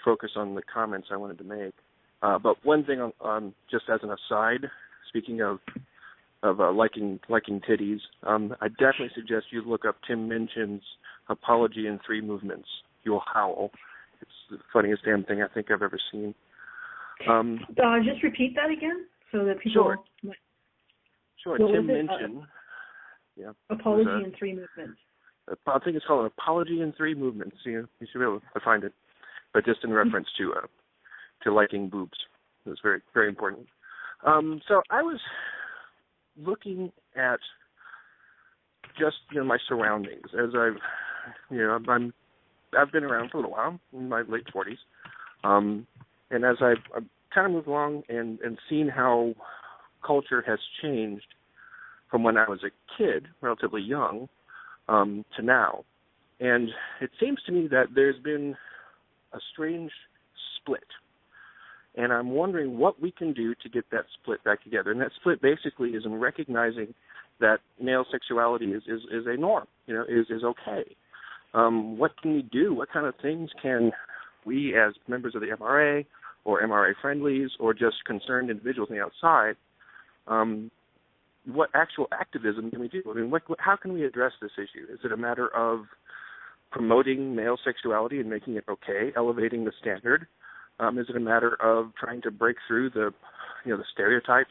S20: focus on the comments I wanted to make. But one thing, just as an aside, speaking of liking titties, I definitely suggest you look up Tim Minchin's Apology in 3 Movements. You'll howl. It's the funniest damn thing I think I've ever seen.
S2: Just repeat that again so that people...
S20: Sure. Tim Minchin.
S2: Apology in 3 Movements.
S20: I think it's called Apology in 3 Movements. You should be able to find it. But just in reference to liking boobs. It was very, very important. So I was looking at just my surroundings as I've been around for a little while, in my late 40s, and as I've kind of moved along and seen how culture has changed from when I was a kid, relatively young, to now, and it seems to me that there's been a strange split. And I'm wondering what we can do to get that split back together. And that split basically is in recognizing that male sexuality is a norm, is okay. What can we do? What kind of things can we, as members of the MRA or MRA friendlies or just concerned individuals on the outside, what actual activism can we do? I mean, how can we address this issue? Is it a matter of promoting male sexuality and making it okay, elevating the standard? Is it a matter of trying to break through the stereotypes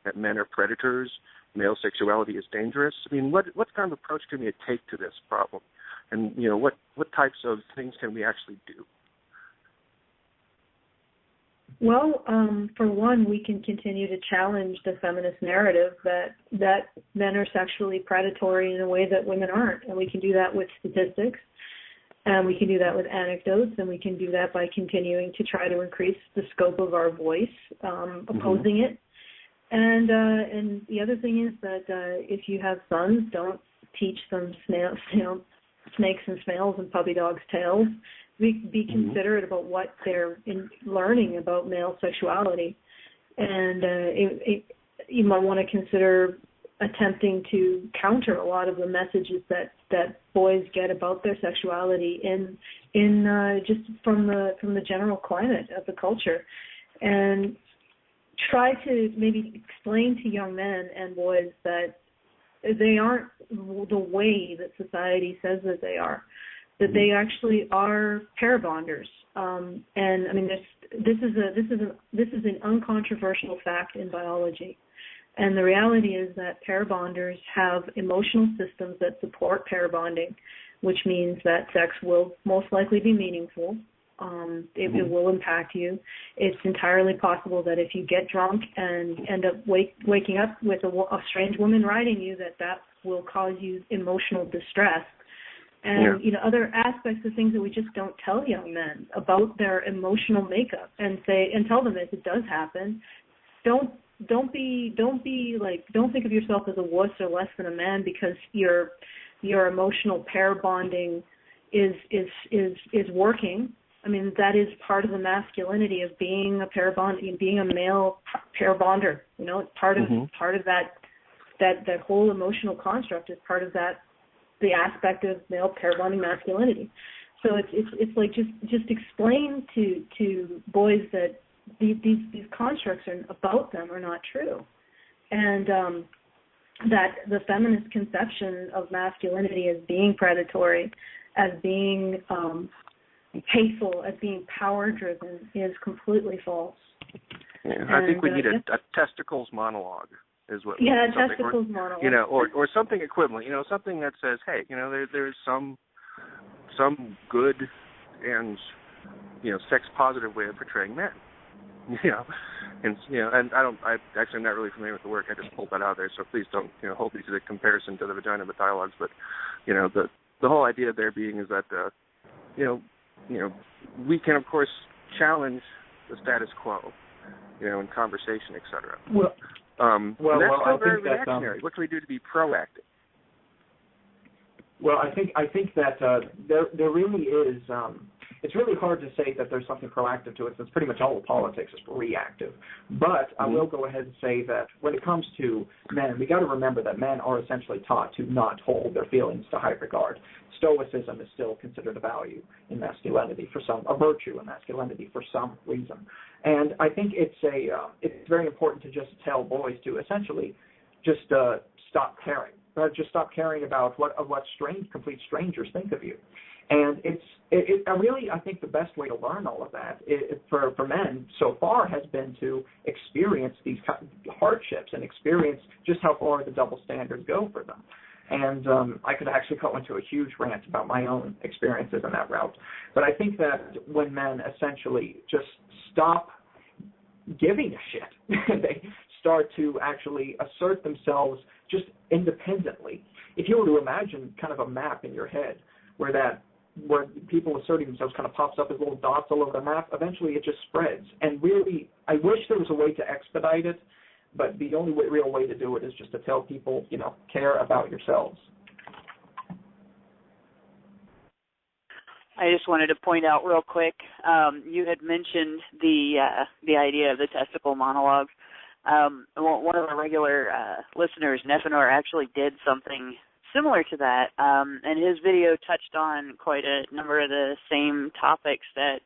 S20: that men are predators, male sexuality is dangerous? I mean, what kind of approach can we take to this problem? And, what types of things can we actually do?
S2: Well, for one, we can continue to challenge the feminist narrative that men are sexually predatory in a way that women aren't. And we can do that with statistics, and we can do that with anecdotes, and we can do that by continuing to try to increase the scope of our voice, opposing it. And the other thing is that if you have sons, don't teach them snakes and snails and puppy dogs' tails. Be considerate about what they're learning about male sexuality, and you might want to consider attempting to counter a lot of the messages that boys get about their sexuality in just from the general climate of the culture, and try to maybe explain to young men and boys that they aren't the way that society says that they are. That they actually are pair bonders, and I mean this is an uncontroversial fact in biology, and the reality is that pair bonders have emotional systems that support pair bonding, which means that sex will most likely be meaningful. It will impact you. It's entirely possible that if you get drunk and end up waking up with a strange woman riding you, that will cause you emotional distress. And other aspects of things that we just don't tell young men about their emotional makeup, and tell them if it does happen, don't think of yourself as a wuss or less than a man because your emotional pair bonding is working. I mean, that is part of the masculinity of being a pair bond, being a male pair bonder. It's part of that whole emotional construct is part of that. The aspect of male pair bonding masculinity. So it's like just explain to boys that these constructs about them are not true, and that the feminist conception of masculinity as being predatory, as being hateful, as being power driven is completely false.
S20: I think we need a testicles monologue. Is what
S2: testicles monologue.
S20: Or something equivalent. Something that says, hey, there's some good and sex positive way of portraying men. And I'm not really familiar with the work. I just pulled that out there, so please don't hold me to the comparison to the vagina but dialogues. But the whole idea there being is that we can of course challenge the status quo, in conversation, etc. That's still very reactionary. What can we do to be proactive?
S5: Well, I think that there really is. It's really hard to say that there's something proactive to it. It's pretty much all of politics is reactive. But I will go ahead and say that when it comes to men, we got to remember that men are essentially taught to not hold their feelings to high regard. Stoicism is still considered a value in masculinity a virtue in masculinity for some reason. And I think it's very important to just tell boys to essentially just stop caring. Just stop caring about what complete strangers think of you. And I think the best way to learn all of that for men so far has been to experience these hardships and experience just how far the double standards go for them. And I could actually go into a huge rant about my own experiences in that route. But I think that when men essentially just stop giving a shit, they start to actually assert themselves just independently. If you were to imagine kind of a map in your head where people asserting themselves kind of pops up as little dots all over the map, eventually it just spreads. And really, I wish there was a way to expedite it, but the only real way to do it is just to tell people, care about yourselves.
S4: I just wanted to point out real quick, you had mentioned the idea of the testicle monologue. One of our regular listeners, Nefanor, actually did something similar to that, and his video touched on quite a number of the same topics that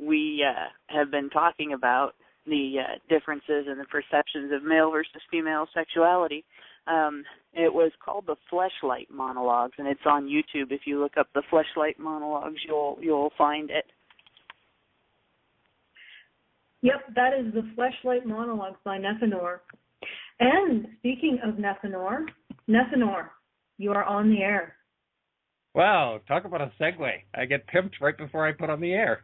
S4: we have been talking about, the differences in the perceptions of male versus female sexuality. It was called the Fleshlight Monologues, and it's on YouTube. If you look up the Fleshlight Monologues, you'll find it.
S2: Yep, that is the Fleshlight Monologues by Nephinor. And speaking of Nephinor, you are on the air.
S21: Wow, talk about a segue. I get pimped right before I put on the air.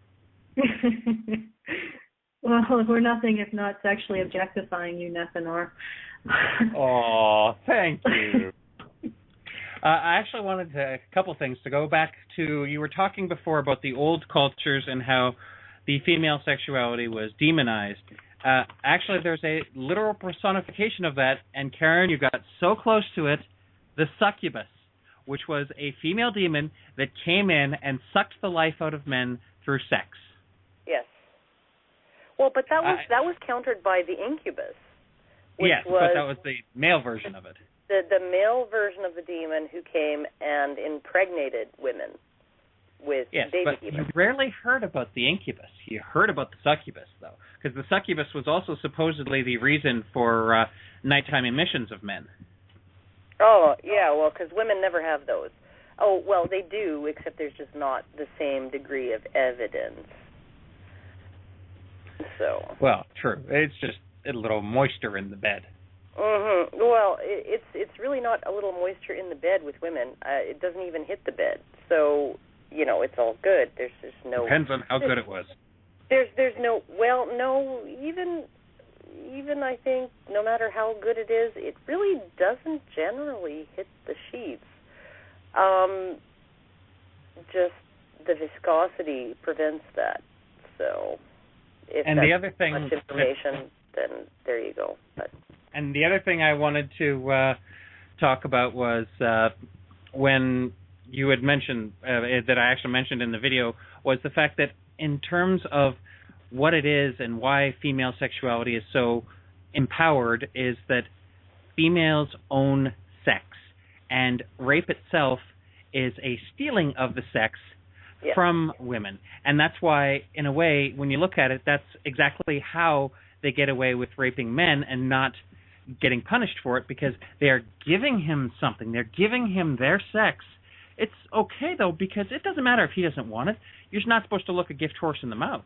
S2: Well, we're nothing if not sexually objectifying you, Nephinor.
S21: Oh, thank you. I actually wanted a couple things to go back to. You were talking before about the old cultures and how the female sexuality was demonized. Actually, there's a literal personification of that, and Karen, you got so close to it, the succubus, which was a female demon that came in and sucked the life out of men through sex.
S3: Yes. Well, but that was countered by the incubus.
S21: Yes, but that was the male version of it.
S3: The male version of the demon who came and impregnated women with baby
S21: but
S3: demons.
S21: You rarely heard about the incubus. You heard about the succubus, though, because the succubus was also supposedly the reason for nighttime emissions of men.
S3: Oh, yeah, well, because women never have those. Oh, well, they do, except there's just not the same degree of evidence. So.
S21: Well, true. It's just a little moisture in the bed.
S3: Mm-hmm. Well, it's really not a little moisture in the bed with women. It doesn't even hit the bed. So, it's all good. There's just no...
S21: Depends on how good it was.
S3: There's no... Well, no, even I think, no matter how good it is, it really doesn't generally hit the sheets. Just the viscosity prevents that. So, if
S21: and
S3: that's
S21: the other thing,
S3: much information, then there you go. But.
S21: And the other thing I wanted to talk about was when you had mentioned, that I actually mentioned in the video, was the fact that in terms of what it is and why female sexuality is so empowered is that females own sex, and rape itself is a stealing of the sex from women. And that's why, in a way, when you look at it, that's exactly how they get away with raping men and not getting punished for it, because they are giving him something. They're giving him their sex. It's okay, though, because it doesn't matter if he doesn't want it. You're just not supposed to look a gift horse in the mouth.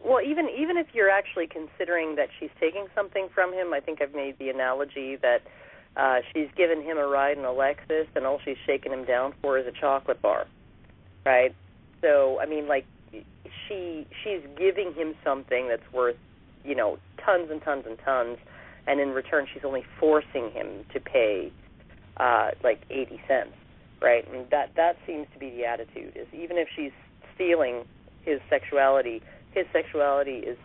S3: Well, even if you're actually considering that she's taking something from him, I think I've made the analogy that she's given him a ride in a Lexus, and all she's shaking him down for is a chocolate bar, right? So, I mean, like, she's giving him something that's worth, tons and tons and tons, and in return she's only forcing him to pay, 80 cents, right? And that seems to be the attitude, is even if she's stealing his sexuality is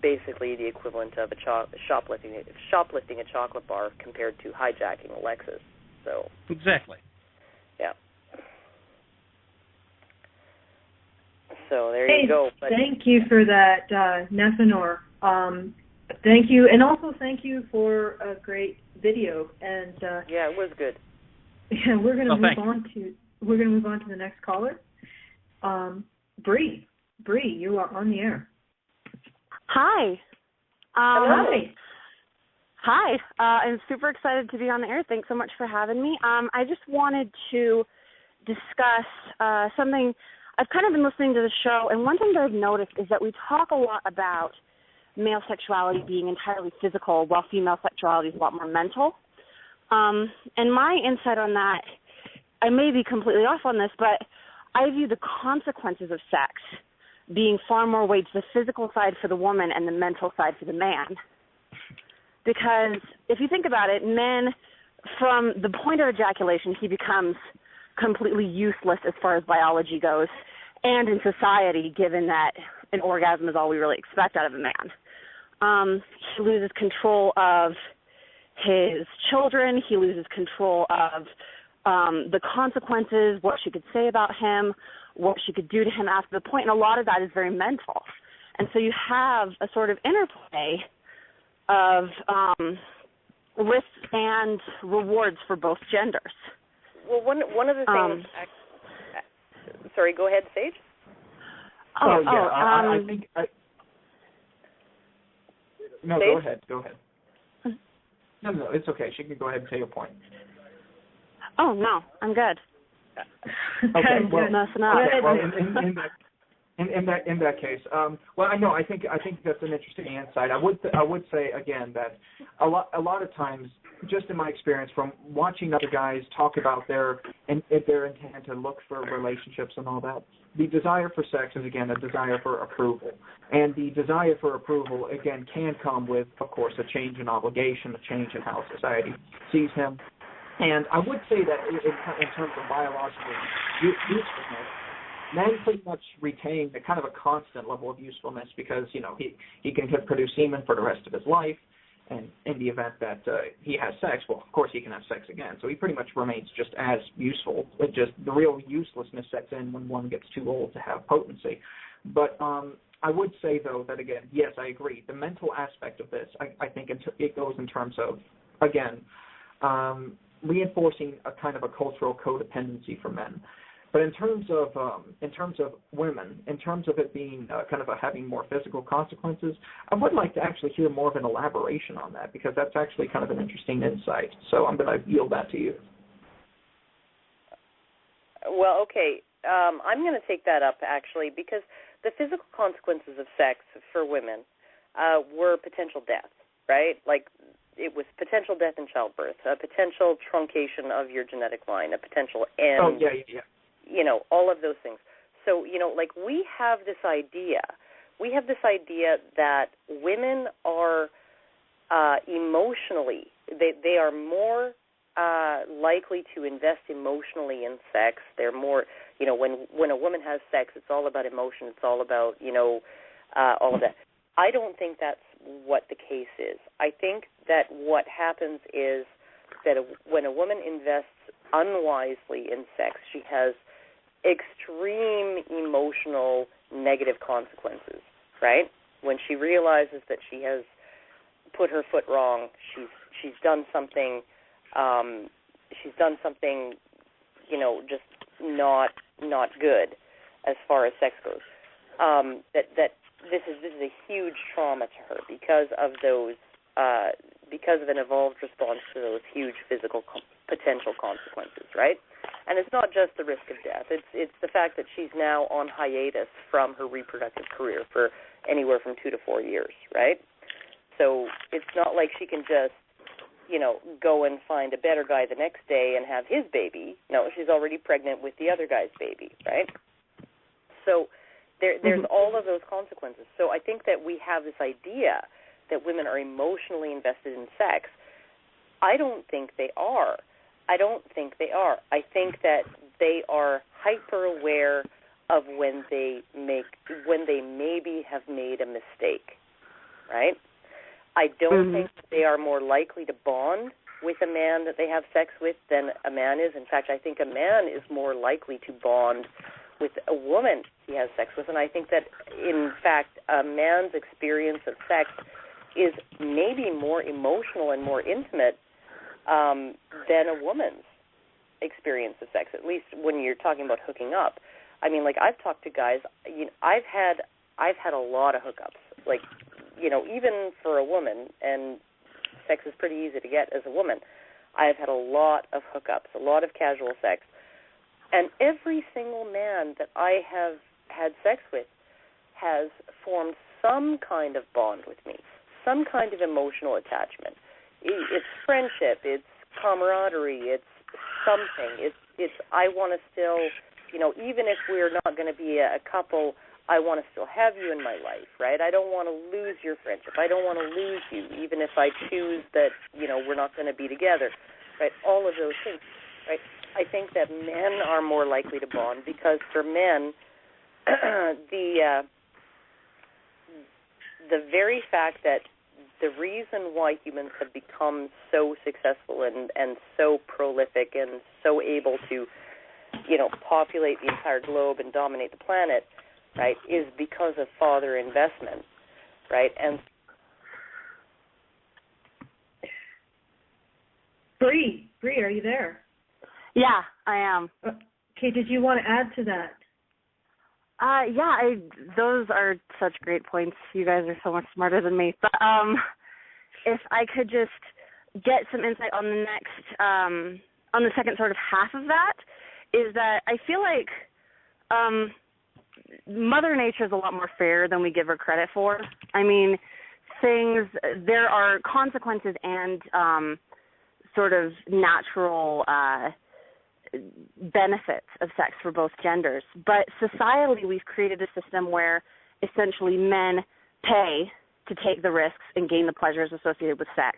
S3: basically the equivalent of shoplifting a chocolate bar compared to hijacking a Lexus. So
S21: exactly.
S3: Yeah. So there you go. But
S2: thank you for that, Nephinor. Thank you, and also thank you for a great video. And
S3: yeah, it was good.
S2: Yeah, we're going to move on to the next caller. Bree, you are on the air.
S22: Hi.
S2: Hi.
S22: Hi. I'm super excited to be on the air. Thanks so much for having me. I just wanted to discuss something. I've kind of been listening to the show, and one thing that I've noticed is that we talk a lot about male sexuality being entirely physical, while female sexuality is a lot more mental. And my insight on that, I may be completely off on this, but I view the consequences of sex being far more weight to the physical side for the woman and the mental side for the man. Because if you think about it, men, from the point of ejaculation, he becomes completely useless as far as biology goes, and in society, given that an orgasm is all we really expect out of a man. He loses control of his children. He loses control of the consequences, what she could say about him, what she could do to him after the point, and a lot of that is very mental. And so you have a sort of interplay of risks and rewards for both genders.
S3: Well, one of the things... sorry, go ahead, Sage.
S5: I think... No,
S3: Sage?
S5: Go ahead. No, it's okay. She can go ahead and say her point.
S22: Oh, no, I'm good.
S5: Okay, well,
S22: messing up.
S5: Okay, well in that case, I think that's an interesting insight. I would say again that a lot of times, just in my experience from watching other guys talk about their intent to look for relationships and all that, the desire for sex is again a desire for approval, and the desire for approval again can come with, of course, a change in obligation, a change in how society sees him. And I would say that in terms of biological usefulness, men pretty much retain the kind of a constant level of usefulness because, he can produce semen for the rest of his life, and in the event that he has sex, well, of course he can have sex again. So he pretty much remains just as useful. It just the real uselessness sets in when one gets too old to have potency. But I would say, though, that again, yes, I agree. The mental aspect of this, I think it goes in terms of, again, reinforcing a kind of a cultural codependency for men. But in terms of women, in terms of it being kind of having more physical consequences, I would like to actually hear more of an elaboration on that because that's actually kind of an interesting insight. So I'm going to yield that to you.
S3: Well, okay, I'm going to take that up actually because the physical consequences of sex for women were potential death, right? Like it was potential death in childbirth, a potential truncation of your genetic line, a potential end.
S5: Oh, yeah.
S3: All of those things. So, we have this idea that women are emotionally, they are more likely to invest emotionally in sex. They're more, when a woman has sex, it's all about emotion. It's all about, all of that. I don't think that's what the case is. I think that what happens is that when a woman invests unwisely in sex, she has extreme emotional negative consequences, right? When she realizes that she has put her foot wrong, she's done something, just not good as far as sex goes. That this is a huge trauma to her because of an evolved response to those huge physical potential consequences, right? And it's not just the risk of death. It's the fact that she's now on hiatus from her reproductive career for anywhere from 2 to 4 years, right? So it's not like she can just, go and find a better guy the next day and have his baby. No, she's already pregnant with the other guy's baby, right? So there's all of those consequences. So I think that we have this idea that women are emotionally invested in sex. I don't think they are. I think that they are hyper aware of when they maybe have made a mistake, right? I don't think they are more likely to bond with a man that they have sex with than a man is. In fact, I think a man is more likely to bond with a woman he has sex with, and I think that, in fact, a man's experience of sex is maybe more emotional and more intimate than a woman's experience of sex, at least when you're talking about hooking up. I mean, I've talked to guys, I've had a lot of hookups, even for a woman, and sex is pretty easy to get as a woman. I've had a lot of hookups, a lot of casual sex, and every single man that I have had sex with has formed some kind of bond with me, some kind of emotional attachment. It's friendship, it's camaraderie, it's something. It's I want to still, even if we're not going to be a couple, I want to still have you in my life, right? I don't want to lose your friendship. I don't want to lose you, even if I choose that, we're not going to be together, right? All of those things, right? I think that men are more likely to bond because for men, the very fact that the reason why humans have become so successful and so prolific and so able to, populate the entire globe and dominate the planet, right, is because of father investment, right? And
S2: Bree, are you there?
S22: Yeah, I am.
S2: Okay, did you want to add to that?
S22: Those are such great points. You guys are so much smarter than me. But if I could just get some insight on the next, on the second sort of half of that, is that I feel like Mother Nature is a lot more fair than we give her credit for. I mean, there are consequences and sort of natural benefits of sex for both genders. But societally, we've created a system where essentially men pay to take the risks and gain the pleasures associated with sex,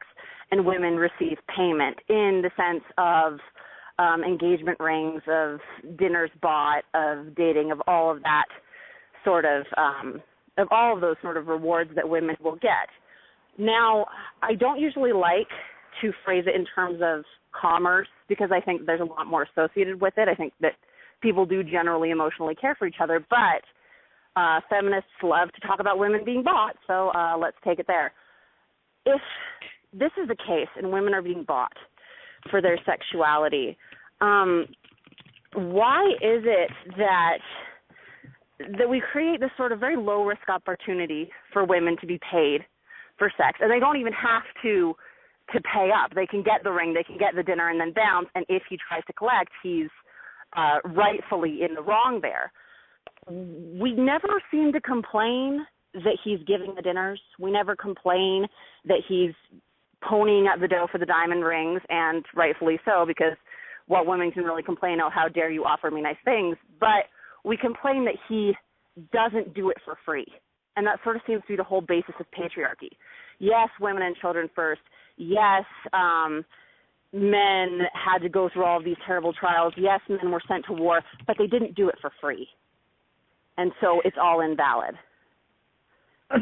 S22: and women receive payment in the sense of engagement rings, of dinners bought, of dating, of all of that sort of all of those sort of rewards that women will get. Now, I don't usually like to phrase it in terms of commerce because I think there's a lot more associated with it. I think that people do generally emotionally care for each other, but feminists love to talk about women being bought, so let's take it there. If this is the case and women are being bought for their sexuality, why is it that we create this sort of very low-risk opportunity for women to be paid for sex, and they don't even have to pay up. They can get the ring, they can get the dinner, and then bounce, and if he tries to collect, he's rightfully in the wrong there. We never seem to complain that he's giving the dinners. We never complain that he's ponying up the dough for the diamond rings, and rightfully so, because what women can really complain, oh, how dare you offer me nice things, but we complain that he doesn't do it for free. And that sort of seems to be the whole basis of patriarchy. Yes, women and children first. Yes, men had to go through all of these terrible trials. Yes, men were sent to war, but they didn't do it for free. And so it's all invalid.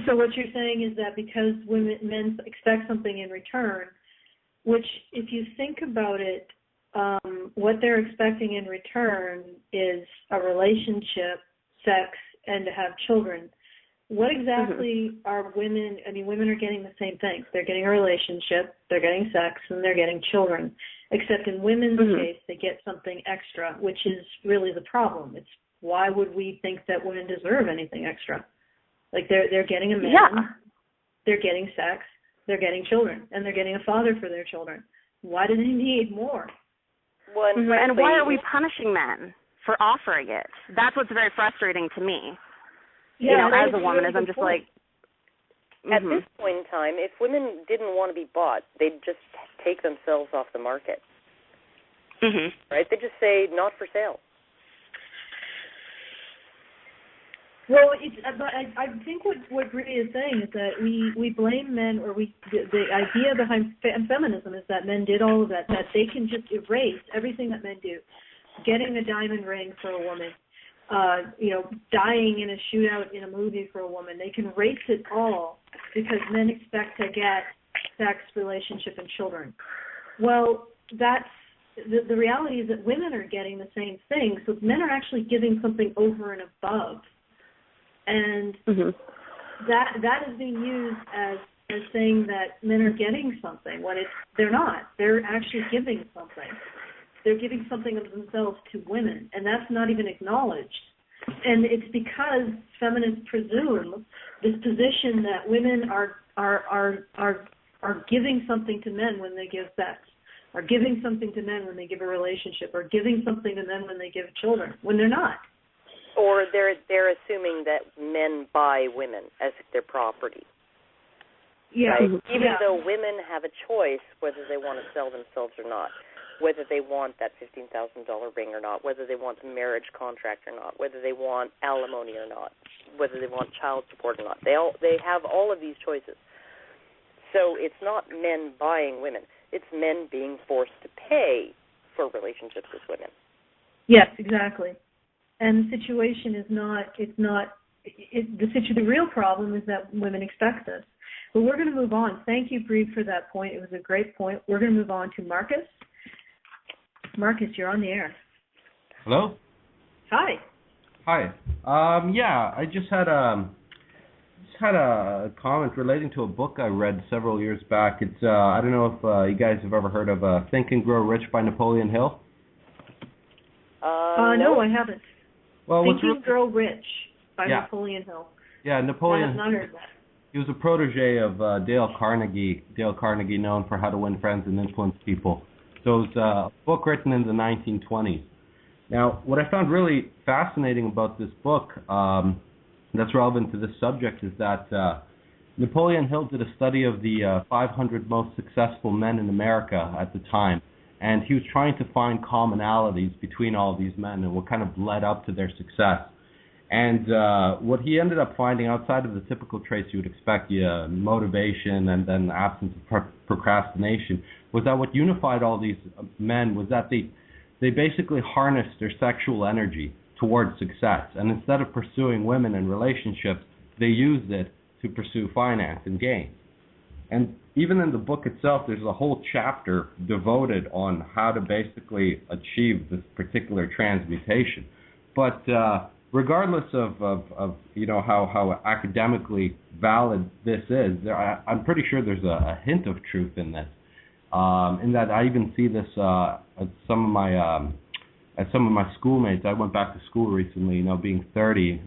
S2: So what you're saying is that because men expect something in return, which if you think about it, what they're expecting in return is a relationship, sex, and to have children. What exactly are women? I mean, women are getting the same things. They're getting a relationship, they're getting sex, and they're getting children. Except in women's case, they get something extra, which is really the problem. It's why would we think that women deserve anything extra? Like they're getting a man, they're getting sex, they're getting children, and they're getting a father for their children. Why do they need more?
S3: Well,
S22: and why are we punishing men for offering it? That's what's very frustrating to me.
S3: Yeah,
S22: as a woman, as I'm just like...
S3: At this point in time, if women didn't want to be bought, they'd just take themselves off the market. Right? They'd just say, not for sale.
S2: Well, I think what Bree is saying is that we blame men, or the idea behind feminism is that men did all of that they can just erase everything that men do. Getting a diamond ring for a woman, dying in a shootout in a movie for a woman. They can erase it all because men expect to get sex, relationship, and children. Well, that's the reality is that women are getting the same thing, so men are actually giving something over and above. And that is being used as saying that men are getting something when they're not. They're actually giving something. They're giving something of themselves to women, and that's not even acknowledged. And it's because feminists presume this position that women are giving something to men when they give sex, are giving something to men when they give a relationship, or giving something to men when they give children, when they're not.
S3: Or they're assuming that men buy women as their property.
S2: Yeah.
S3: Right? Even though women have a choice whether they want to sell themselves or not, whether they want that $15,000 ring or not, whether they want a marriage contract or not, whether they want alimony or not, whether they want child support or not. They have all of these choices. So it's not men buying women. It's men being forced to pay for relationships with women.
S2: Yes, exactly. And the situation is the real problem is that women expect this. But we're going to move on. Thank you, Bree, for that point. It was a great point. We're going to move on to Marcus. Marcus, you're on the air.
S1: Hello?
S2: Hi.
S1: Hi. I just had a comment relating to a book I read several years back. It's I don't know if you guys have ever heard of Think and Grow Rich by Napoleon Hill.
S2: No, I haven't.
S1: Well,
S2: Think and Grow Rich by Napoleon Hill.
S1: Yeah, Napoleon.
S2: I have not heard that.
S1: He was a protege of Dale Carnegie. Dale Carnegie, known for How to Win Friends and Influence People. So it's a book written in the 1920s. Now, what I found really fascinating about this book that's relevant to this subject is that Napoleon Hill did a study of the 500 most successful men in America at the time, and he was trying to find commonalities between all these men and what kind of led up to their success. And what he ended up finding, outside of the typical traits you would expect, motivation and then the absence of procrastination, was that what unified all these men was that they basically harnessed their sexual energy towards success. And instead of pursuing women and relationships, they used it to pursue finance and gain. And even in the book itself, there's a whole chapter devoted on how to basically achieve this particular transmutation. But regardless of how academically valid this is, I'm pretty sure there's a hint of truth in this. In that I even see this at some of my schoolmates. I went back to school recently, being 30,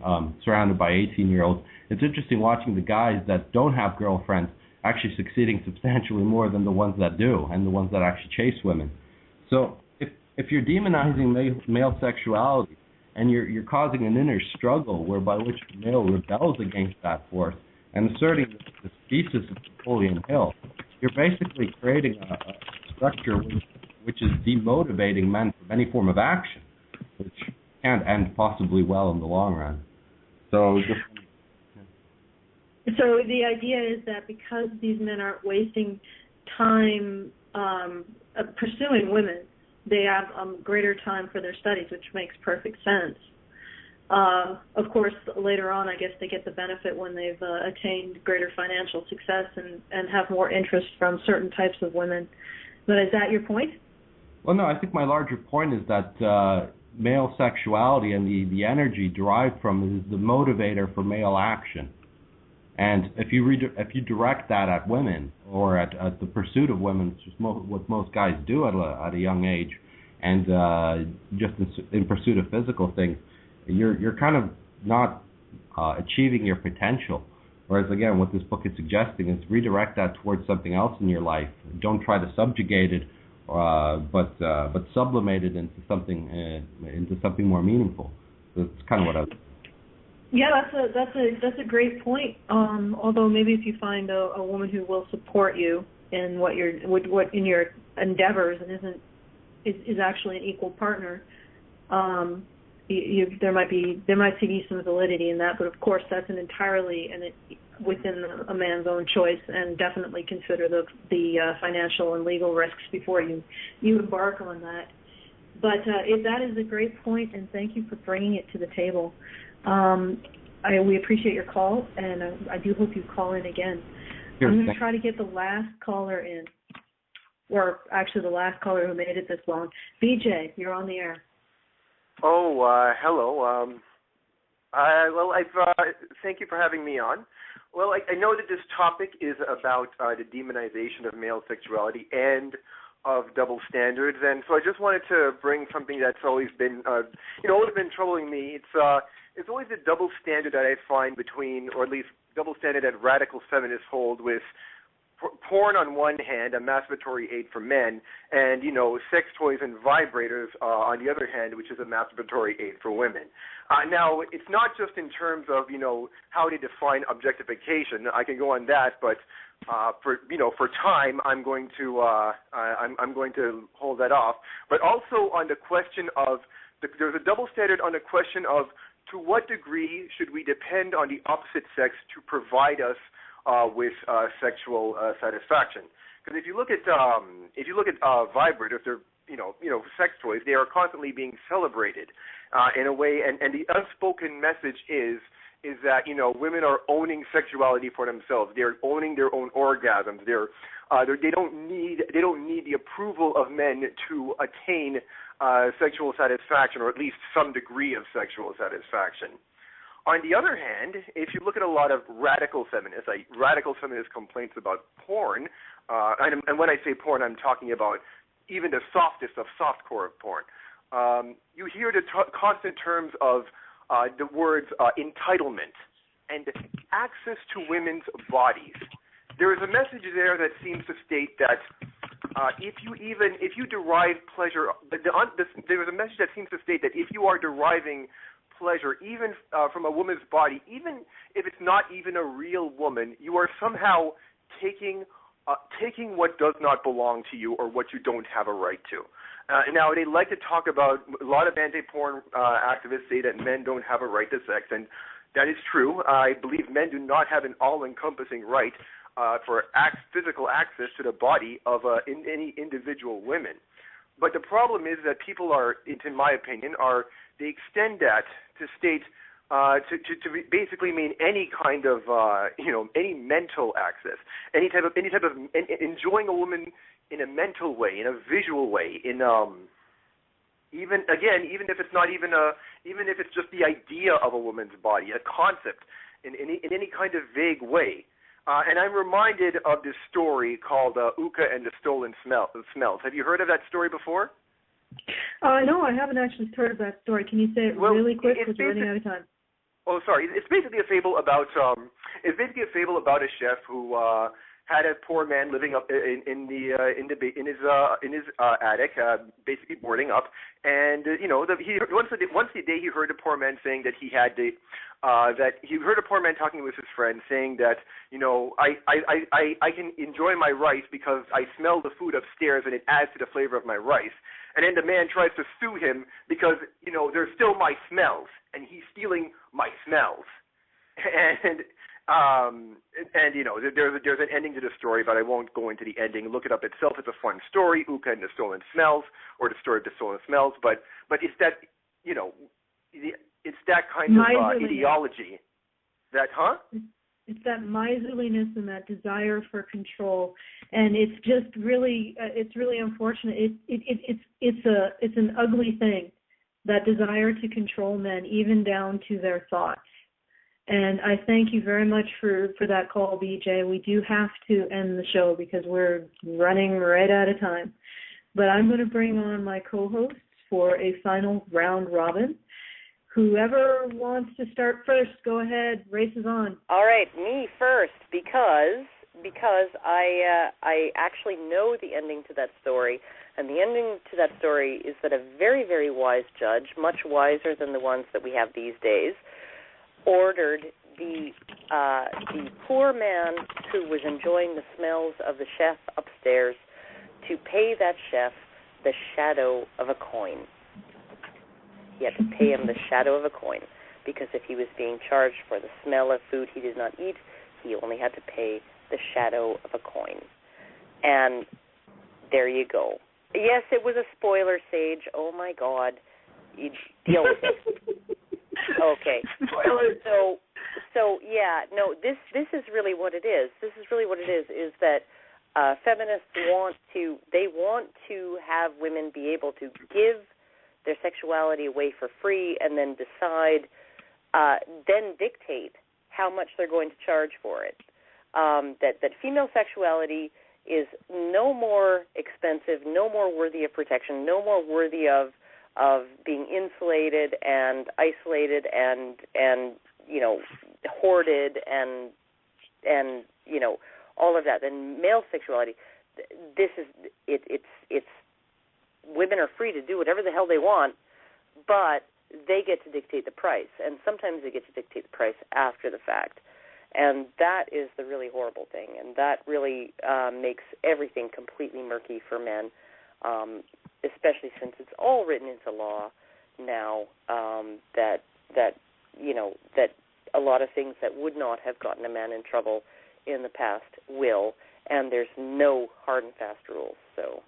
S1: surrounded by 18-year-olds. It's interesting watching the guys that don't have girlfriends actually succeeding substantially more than the ones that do, and the ones that actually chase women. So if you're demonizing male sexuality, and you're causing an inner struggle whereby which the male rebels against that force, and asserting this thesis of Napoleon Hill, you're basically creating a structure which is demotivating men from any form of action, which can't end possibly well in the long run. So
S2: the idea is that because these men aren't wasting time pursuing women, they have greater time for their studies, which makes perfect sense. Of course, later on, I guess they get the benefit when they've attained greater financial success and have more interest from certain types of women. But is that your point?
S1: Well, no, I think my larger point is that male sexuality and the energy derived from it is the motivator for male action. And if you direct that at women or at the pursuit of women, which is what most guys do at a young age, and just in pursuit of physical things, you're kind of not achieving your potential. Whereas again, what this book is suggesting is redirect that towards something else in your life. Don't try to subjugate it, but sublimate it into something more meaningful. So that's kind of what I.
S2: Yeah, that's a great point. Although maybe if you find a woman who will support you in what in your endeavors and is actually an equal partner, there might be some validity in that. But of course, that's entirely within a man's own choice, and definitely consider the financial and legal risks before you embark on that. But that is a great point, and thank you for bringing it to the table. We appreciate your call, and I do hope you call in again. Sure, I'm going to try to get the last caller in, or actually the last caller who made it this long. BJ, you're on the air.
S6: Oh, hello. Thank you for having me on. Well, I know that this topic is about the demonization of male sexuality and of double standards, and so I just wanted to bring something that's always been, always been troubling me. It's always the double standard that I find between, or at least double standard that radical feminists hold with porn on one hand, a masturbatory aid for men, and, sex toys and vibrators on the other hand, which is a masturbatory aid for women. Now, it's not just in terms of, how to define objectification. I can go on that, but for time, I'm going to hold that off. But also on the question of, there's a double standard on the question of to what degree should we depend on the opposite sex to provide us with sexual satisfaction? Because if you look at vibrators, they're sex toys. They are constantly being celebrated in a way, and the unspoken message is that women are owning sexuality for themselves. They're owning their own orgasms. They don't need the approval of men to attain sexual satisfaction, or at least some degree of sexual satisfaction. On the other hand, if you look at a lot of radical feminist complaints about porn, and when I say porn, I'm talking about even the softest of softcore of porn. You hear the constant terms of the words entitlement, and access to women's bodies. There is a message there that seems to state that if you derive pleasure, there is a message that seems to state that if you are deriving pleasure even from a woman's body, even if it's not even a real woman, you are somehow taking what does not belong to you or what you don't have a right to. Now, they like to talk about, a lot of anti-porn activists say that men don't have a right to sex, and that is true. I believe men do not have an all-encompassing right for physical access to the body of any individual women. But the problem is that people are, in my opinion, they extend that to state to basically mean any kind of any mental access, any type of enjoying a woman in a mental way, in a visual way, in even if it's not even even if it's just the idea of a woman's body, a concept in any kind of vague way. And I'm reminded of this story called Uka and the Stolen Smells. Have you heard of that story before?
S2: No, I haven't actually heard of that story. Can you say it really quick because we're running out of time?
S6: Oh, sorry. It's basically a fable about a chef who had a poor man living up in his attic, basically boarding up, and once a day he heard a poor man saying that he heard a poor man talking with his friend saying that I can enjoy my rice because I smell the food upstairs and it adds to the flavor of my rice. And then the man tries to sue him because they're still my smells and he's stealing my smells. There's an ending to the story, but I won't go into the ending. Look it up itself. It's a fun story, Uka and the Stolen Smells, or the story of the Stolen Smells. But it's that it's that kind of ideology.
S2: It's that miserliness and that desire for control, and it's just really unfortunate. It's an ugly thing, that desire to control men, even down to their thoughts. And I thank you very much for that call, BJ. We do have to end the show because we're running right out of time. But I'm going to bring on my co-hosts for a final round robin. Whoever wants to start first, go ahead. Race is on.
S3: All right, me first because I actually know the ending to that story. And the ending to that story is that a very, very wise judge, much wiser than the ones that we have these days, ordered the poor man who was enjoying the smells of the chef upstairs to pay that chef the shadow of a coin. He had to pay him the shadow of a coin because if he was being charged for the smell of food he did not eat, he only had to pay the shadow of a coin. And there you go. Yes, it was a spoiler, Sage. Oh, my God. You deal with it. Okay. So yeah, no, this is really what it is. This is really what it is that feminists want to have women be able to give their sexuality away for free and then decide, then dictate how much they're going to charge for it. That female sexuality is no more expensive, no more worthy of protection, no more worthy of being insulated and isolated and hoarded and all of that. And male sexuality, it's women are free to do whatever the hell they want, but they get to dictate the price, and sometimes they get to dictate the price after the fact. And that is the really horrible thing, and that really makes everything completely murky for men, especially since it's all written into law now, that a lot of things that would not have gotten a man in trouble in the past will, and there's no hard and fast rules. So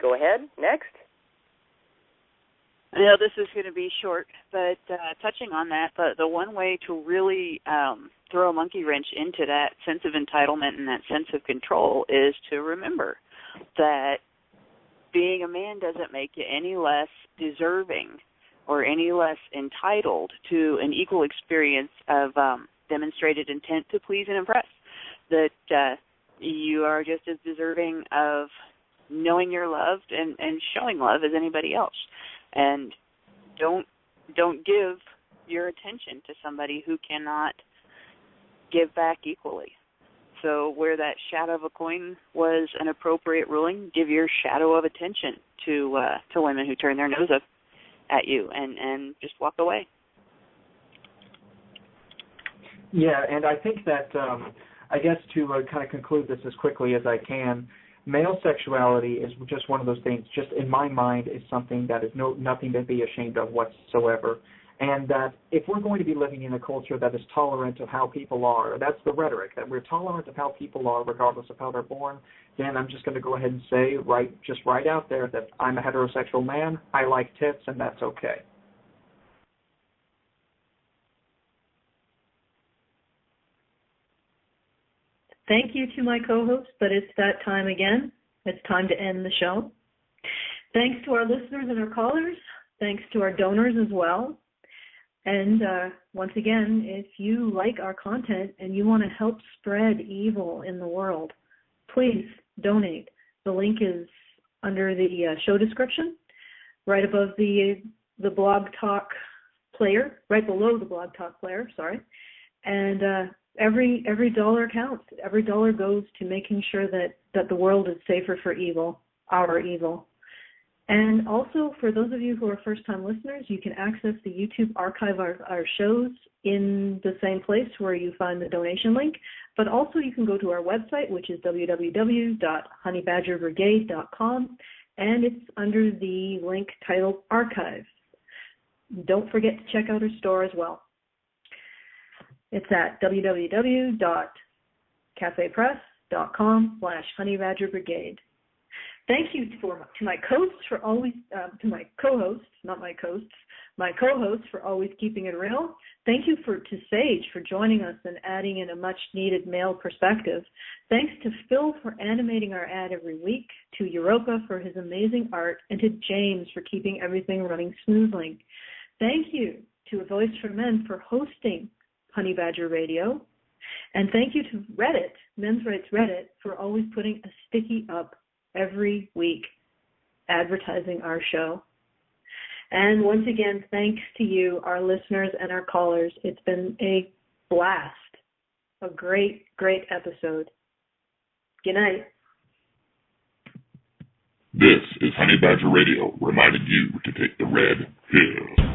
S3: go ahead. Next.
S4: I know this is going to be short, but touching on that, the one way to really throw a monkey wrench into that sense of entitlement and that sense of control is to remember that being a man doesn't make you any less deserving or any less entitled to an equal experience of demonstrated intent to please and impress. That you are just as deserving of knowing you're loved and showing love as anybody else. And don't give your attention to somebody who cannot give back equally. So where that shadow of a coin was an appropriate ruling, give your shadow of attention to women who turn their nose up at you and just walk away.
S5: Yeah, and I think that, I guess to kind of conclude this as quickly as I can, male sexuality is just one of those things, just in my mind, is something that is nothing to be ashamed of whatsoever. And that if we're going to be living in a culture that is tolerant of how people are, that's the rhetoric, that we're tolerant of how people are regardless of how they're born, then I'm just going to go ahead and say right out there that I'm a heterosexual man, I like tits, and that's okay.
S2: Thank you to my co-hosts, but it's that time again. It's time to end the show. Thanks to our listeners and our callers. Thanks to our donors as well. And once again, if you like our content and you want to help spread evil in the world, please donate. The link is under the show description, right above the Blog Talk player, right below the Blog Talk player, sorry. And every dollar counts. Every dollar goes to making sure that the world is safer for evil, our evil. And also, for those of you who are first-time listeners, you can access the YouTube archive of our shows in the same place where you find the donation link. But also, you can go to our website, which is www.honeybadgerbrigade.com, and it's under the link titled Archive. Don't forget to check out our store as well. It's at www.cafepress.com/honeybadgerbrigade. Thank you to my co-hosts for always for always keeping it real. Thank you to Sage for joining us and adding in a much-needed male perspective. Thanks to Phil for animating our ad every week, to Europa for his amazing art, and to James for keeping everything running smoothly. Thank you to A Voice for Men for hosting Honey Badger Radio. And thank you to Reddit, Men's Rights Reddit, for always putting a sticky up every week advertising our show. And once again, thanks to you, our listeners and our callers. It's been a blast, a great, great episode. Good night.
S8: This is Honey Badger Radio, reminding you to take the red pill.